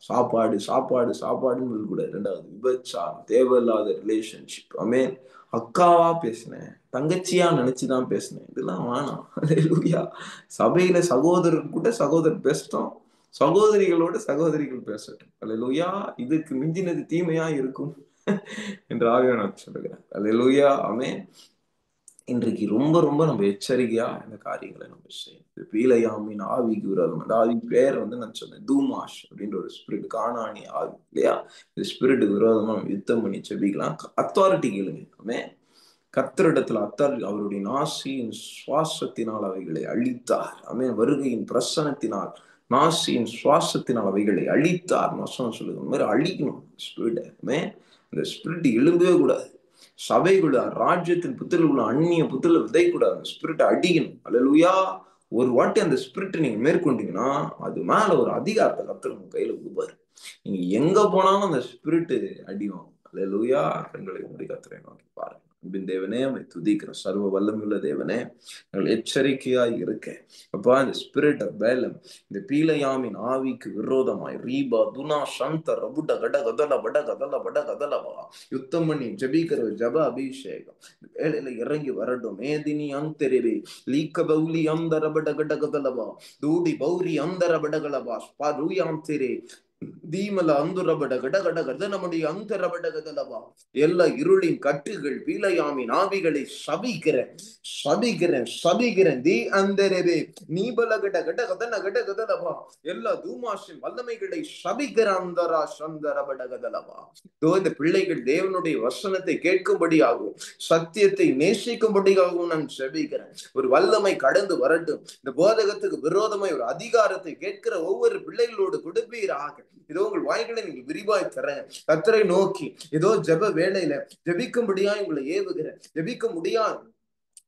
சாப்பாடு சாப்பாடு சாப்பாடுன்னு இருக்கக்கூடாது. 2வது விபச்சாரம், தேவையில்லாத ரிலேஷன்ஷிப். ஆமென். அக்காவா பேசினேன், தங்கச்சியா நினைச்சுதான் பேசினேன். இதெல்லாம் வேணாம். அல்லேலூயா. சபையில சகோதரர் கூட சகோதரர் பேசட்டும், சகோதரிகளோட சகோதரிகள் பேசட்டும். அல்லேலூயா. இதுக்கு மிஞ்சினது தீமையா இருக்கும் என்று ஆவியானவர் சொல்லுகிறார். அல்லேலூயா. ஆமென். இன்றைக்கு ரொம்ப ரொம்ப நம்ம எச்சரிக்கையா இந்த காரியங்களை நம்ம செய்யணும். பீலையாமின் ஆவிக்கு விரோதம். அந்த ஆவி பேர் நான் சொன்னேன், தூமாஷ் அப்படின்ற ஒரு ஸ்பிரிட், காணானி ஆவி இல்லையா? இந்த ஸ்பிரிட் விரோதமா நம்ம யுத்தம் பண்ணி செபிக்கலாம். அத்தாரிட்டி கேளுங்க. ஆமென். கர்த்தரிடத்துல அத்தாரிட்டி. அவருடைய நாசியின் சுவாசத்தினால் அவைகளை அழித்தார். ஆமென். வருகையின் பிரசனத்தினால், நாசியின் சுவாசத்தினால் அவைகளை அழித்தார் வசனம் சொல்லுது. இந்த மாதிரி அழிக்கணும் ஸ்பிரிட். ஆமென். அந்த ஸ்பிரிட் எழும்பவே கூடாது. சபைக்குள்ள ராஜ்யத்தின் புத்திரக்குள்ள அந்நிய புத்திர விதைக்கூடாது. ஸ்பிரிட் அடிக்கணும். அல்லேலூயா. ஒரு வாட்டி அந்த ஸ்பிரிட் நீங்க மேற்கொண்டீங்கன்னா அது மேல ஒரு அதிகாரத்தை கர்த்தர் உங்க கையில கொடுப்பாரு. நீங்க எங்க போனாலும் அந்த ஸ்பிரிட் அடிவாங்க. அல்லேலூயா. கண்களை மூடி கர்த்தரை நோக்கி பாருங்க. அன்பின் தேவனே, உம்மை துதிக்கிறோம். சர்வ வல்லமையுள்ள தேவனே, நாங்கள் எச்சரிக்கையாய் இருக்க அப்பா, இந்த ஸ்பிரிட் ஆஃப் பேலம், இந்த பீலையாமின் ஆவிக்கு விரோதமாய் ரீபா துனா சந்த ரபுட கட கதல பட கதல பட கதலவா யுத்தம் பண்ணி ஜபிக்கிற ஜப அபிஷேகம் வேலையில இறங்கி வரட்டும். மேதினி அந்தரிவே லீக்க பௌலி அந்தர பட கட கதலவா தூடி பௌரி அந்தர படகலவா ஸ்பருயாம் திரே தீமல அந்துரபட கடகட கதனமுடைய அந்தரபட கதலவா எல்லா இருளின் கட்டுகள் பீலையாமின் ஆவிகளை சபிக்கிறேன், சபிக்கிறேன், சபிக்கிறேன். தீ அந்தரவே நீபல கட கட கதன கட கதலவா எல்லா தூமாஷின் வல்லமைகளை சபிக்கிற அந்தரா சந்தரபட கதலவா. இந்த பிள்ளைகள் தேவனுடைய வசனத்தை கேட்கும்படியாகவும் சத்தியத்தை நேசிக்கும்படியாகவும் நான் செபிக்கிறேன். ஒரு வல்லமை கடந்து வரட்டும். இந்த போதகத்துக்கு விரோதமாய் ஒரு அதிகாரத்தை கேட்கிற ஒவ்வொரு பிள்ளைகளோடு கொடுப்பீராக. இதோ உங்கள் வாய்களை நீங்கள் விரிவாய் தரேன். கர்த்தரை நோக்கி ஏதோ ஜெப வேளையில ஜெபிக்கும்படியா உங்களை ஏவுகிறேன். ஜெபிக்க முடியாது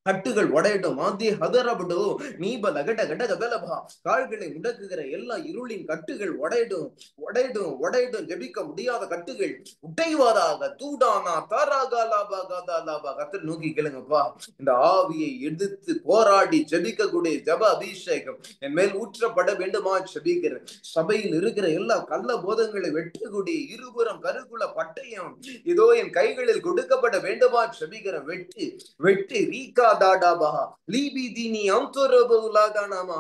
கட்டுகள் உடையட்டும். மாந்திய ஹதரபடோ நீப லகட கட கதலபா கால்களை முடக்குகிற எல்லா இருளின் கட்டுகள் உடையட்டும், உடையட்டும், உடையட்டும். ஜெபிக்க முடியாத கட்டுகள் உடைவாதாக. தூடானா தாராகாலாபா காதாலாபா. கர்த்தர் நோக்கி கேளுங்கப்பா. இந்த ஆவியை எதிர்த்து போராடி ஜெபிக்கக்கூடிய ஜப அபிஷேகம் என் மேல் ஊற்றப்பட வேண்டுமா ஜெபிக்கிறேன். சபையில் இருக்கிற எல்லா கள்ள போதங்களை வெட்டக்கூடிய இருபுறம் கருக்குள்ள பட்டயம் இதோ என் கைகளில் கொடுக்கப்பட வேண்டுமா ஜெபிக்கிறேன். வெட்டு வெட்டு ரீகா தாடாபா லீபிதினி அந்தரபுலாதானமா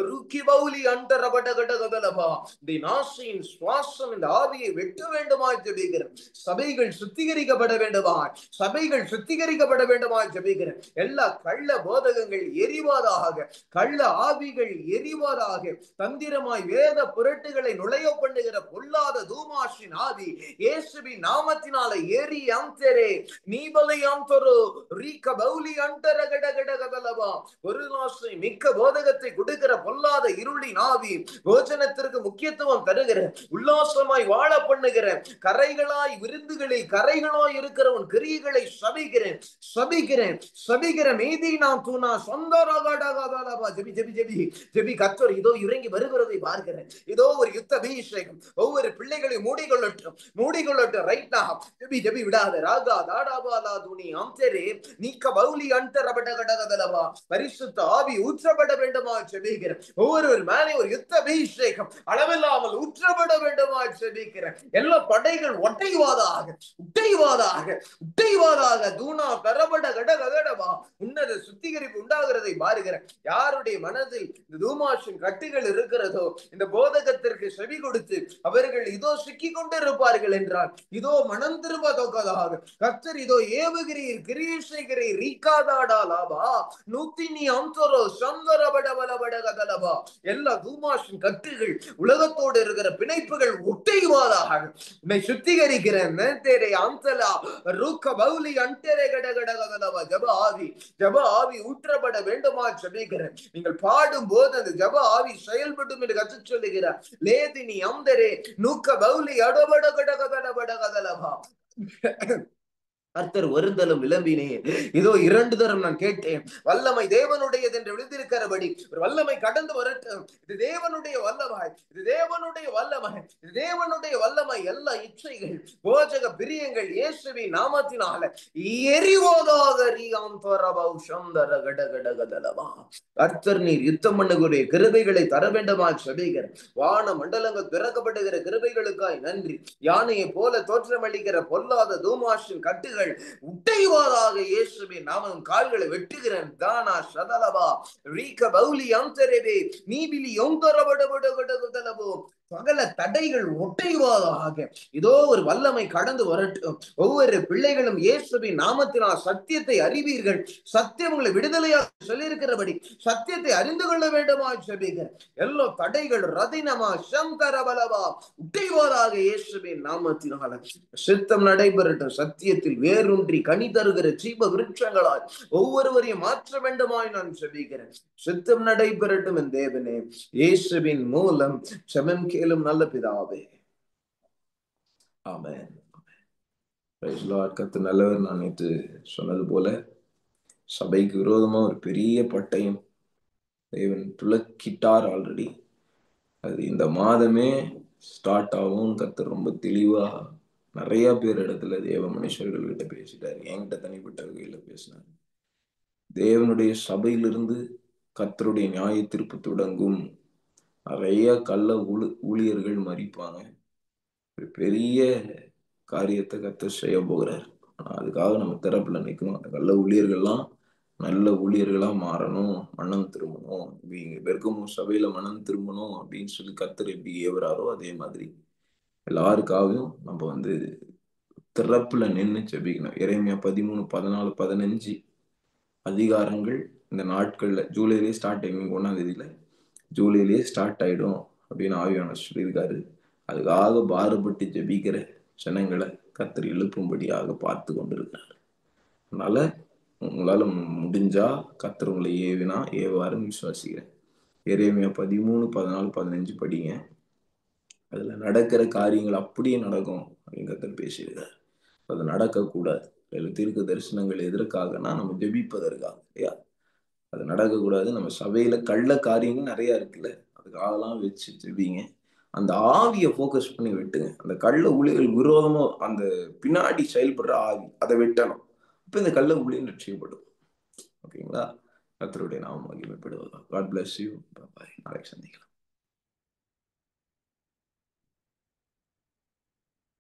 ருக்கி பௌலி அந்தரபடகடகதலபா. இந்த நாசியின் சுவாசம் இந்த ஆவியை வெட்ட வேண்டுமா ஜெபிக்கிறேன். சபைகள் சுத்திகரிக்கப்பட வேண்டுமா, சபைகள் சுத்திகரிக்கப்பட வேண்டுமா ஜெபிக்கிறேன். எல்லா கள்ள போதகங்கள் எரிவாதாக, கள்ள ஆவிகள் எரிவாதாக. தந்திரமாய் வேத புரட்டுகளை நுழைய பண்ணுகிற பொல்லாத தூமாஷின் ஆவி இயேசுவின் நாமத்தினால ஏறி அந்தரே நீபலை அந்தரோ ரீக பௌலி அந்தர கட கட கதலபா. ஒரு நாசை மிக்க போதகத்தை கொடுக்கிற பொல்லாத இருளின் ஆவி போஜனத்திற்கு முக்கியத்துவம் தருகிற உல்லாசமாய் வாழ பண்ணுகிற கரைகளாய் விருந்துகளில் கரைகளாய் இருக்கிற உன் கிரியைகளை சபிக்கிறேன், சபிக்கிறேன், சபிக்கிற மீதி நாம் தூணா சொந்தரகடகதலபா. ஜெபி ஜெபி ஜெபி ஜெபி. கர்த்தர் இதோ இறங்கி வருகிறதை பார்க்கிறேன். இதோ ஒரு யுத்த அபிஷேகம் ஒவ்வொரு பிள்ளைகளை மூடிக்கொள்ளட்டும், மூடிக்கொள்ளட்டும். ரைட் நா ஜெபி ஜெபி விடாத. ராகா தாடாபாலா துணி அம்சரே நீக்க பௌலி அந்தரபடகடகதலவா. பரிசுத்த ஆவி ஊற்றப்பட வேண்டுமா ஜெபிக்கிறேன். ஒவ்வொரு மேலே ஒரு யுத்த அபிஷேகம் அளவில்லாமல் ஊற்றப்பட வேண்டுமா ஜெபிக்கிறேன். எல்லா படைகள் ஒட்டைவாதாக, உட்டைவாதாக, உட்டைவாதாக. தூணா கரபட கடகடவா. உன்னத சுத்திகரிப்பு உண்டாகிறதை பாருகிறேன். யாருடைய மனதில் இந்த தூமாஷின் கட்டுகள் இருக்கிறதோ இந்த போதகத்திற்கு செவி கொடுத்து அவர்கள் இதோ சிக்கி கொண்டிருப்பார்கள் என்றால் இதோ மனம் திரும்ப தொக்கதாக கர்த்தர் இதோ ஏவுகிறீர், கிரியை செய்கிறீர். ரீகாதாடா லாபா நூத்தினி அந்தரோ சந்தரபடபலபடகதலபா. எல்லா தூமாஷின் கட்டுகள் உலகத்தோடு இருக்கிற பிணைப்புகள் ஒட்டைவாதாக. உன்னை சுத்திகரிக்கிறேன். நேரே அந்தலா ரூக்க பௌலி அண்டரே கடகடகதலபா. ஜப ஆவி, ஜப ஆவி ஊற்றப்பட வேண்டுமா ஜெபிக்கிறேன். நீங்கள் பாடும் போது அந்த ஜப ஆவி செயல்படும் என்று கற்று சொல்லுகிறார். லேதினி அந்தரே நூக்க பௌலி அடபட கடகதலபடகதலபா. கர்த்தர் வருந்தலும் விளம்பினே. இதோ 2 தரம் நான் கேட்டேன். வல்லமை தேவனுடையது என்று எழுதியிருக்கிறபடி ஒரு வல்லமை கடந்து வரட்டும். இது தேவனுடைய வல்லமை, இது தேவனுடைய வல்லமை, இது தேவனுடைய வல்லமை. எல்லா இச்சைகள் போஜக பிரியங்கள் இயேசுவின் நாமத்தினால எரிவோதாக. கர்த்தர் நீர் யுத்தம் பண்ணக்கூடிய கிருபைகளை தர வேண்டுமா ஜெபிக்கிறேன். வான மண்டலங்கள் திறக்கப்படுகிற கிருபைகளுக்காய் நன்றி. யானையை போல தோற்றமளிக்கிற பொல்லாத தூமாஷின் கட்டுகள் தடைகள் உடைவதாக இயேசுவின் நாமம். கால்களை வெட்டுகிறேன். தானா சதலபா ரீக பௌலி அந்தரவே நீபிலி ஒந்தரபடபடபடபடபோ. சகல தடைகள் ஒட்டைவதாக. இதோ ஒரு வல்லமை கடந்து வரட்டும். ஒவ்வொரு பிள்ளைகளும் இயேசுவின் நாமத்தினால் சத்தியத்தை அறிவீர்கள். சத்தியம் உங்களை விடுதலையாக சொல்லியிருக்கிறபடி சத்தியத்தை அறிந்து கொள்ள வேண்டுமா ஜெபிக்கிறேன். எல்லா தடைகள் ரதினமா சந்தரபலவா உடைவதாக இயேசுவின் நாமத்தினால. சித்தம் நடைபெறட்டும். சத்தியத்தில் வேரூன்றி கனி தருகிற ஜீவ விருட்சங்களால் ஒவ்வொருவரையும் மாற்ற வேண்டுமாய் நான் ஜெபிக்கிறேன். சித்தம் நடைபெறட்டும் என் தேவனே. இயேசுவின் மூலம் ஜெபம் கேளும் நல்ல பிதாவே. ஆமென். கர்த்தர் நல்லவர். நான் நேற்று சொன்னது போல சபைக்கு விரோதமா ஒரு பெரிய பட்டயம் தேவன் துலக்கிட்டார் ஆல்ரெடி. அது இந்த மாதமே ஸ்டார்ட் ஆகும். கர்த்தர் ரொம்ப தெளிவா நிறைய பேர் இடத்துல தேவ மனுஷர்கள் கிட்ட பேசிட்டாரு. என்கிட்ட தனிப்பட்ட வகையில பேசினார். தேவனுடைய சபையிலிருந்து கர்த்தருடைய நியாய தீர்ப்பு தொடங்கும். நிறைய கள்ள ஊழியர்கள் மறிப்பாங்க. ஒரு பெரிய காரியத்தை கர்த்தர் செய்ய போகிறார். அதுக்காக நம்ம திறப்புல நிற்கணும். அந்த கள்ள ஊழியர்கள்லாம் நல்ல ஊழியர்களா மாறணும், மனம் திரும்பணும். இங்க பெர்கமு சபையில மனம் திரும்பணும் அப்படின்னு சொல்லி கர்த்தர் எப்படி ஏவுறாரோ அதே மாதிரி எல்லாருக்காகவும் நம்ம திறப்புல நின்று ஜெபிக்கணும். எரேமியா 13, 14, 15 அதிகாரங்கள் இந்த நாட்கள்ல ஜூலைலயே ஸ்டார்ட் ஆகும். 1ஆம் தேதியில ஜூலைலயே ஸ்டார்ட் ஆயிடும் அப்படின்னு ஆவியானவர் சொல்லியிருக்காரு. அதுக்காக பாரப்பட்டு ஜெபிக்கிற ஜனங்களை கர்த்தர் எழுப்பும்படியாக பார்த்து கொண்டிருக்கிறார். அதனால உங்களால முடிஞ்சா கர்த்தர் உங்களை ஏவாருன்னு விசுவாசிக்கிறேன். எரேமியா 13, 14, 15 படிங்க. அதுல நடக்கிற காரியங்கள் அப்படியே நடக்கும் அப்படின்னு கர்த்தர் பேசியிருக்காரு. அது நடக்கக்கூடாது. தீர்க்க தரிசனங்கள் எதற்காகனா நம்ம ஜெபிப்பதற்காக இல்லையா? அது நடக்கக்கூடாது. நம்ம சபையில கள்ள காரியங்கள் நிறைய இருக்குல்ல, அதுக்காகலாம் வச்சு ஜெபிங்க. அந்த ஆவியை போக்கஸ் பண்ணி வெட்டுங்க. அந்த கள்ள ஊழியர்கள் விரோதமா அந்த பின்னாடி செயல்படுற ஆவி அதை வெட்டணும். இப்ப இந்த கள்ள ஊழியர் ரட்சிக்கப்படும். ஓகேங்களா? கர்த்தருடைய நாமம் மகிமைப்படுவதா. God bless you. Bye bye. நாளைக்கு சந்திக்கலாம்.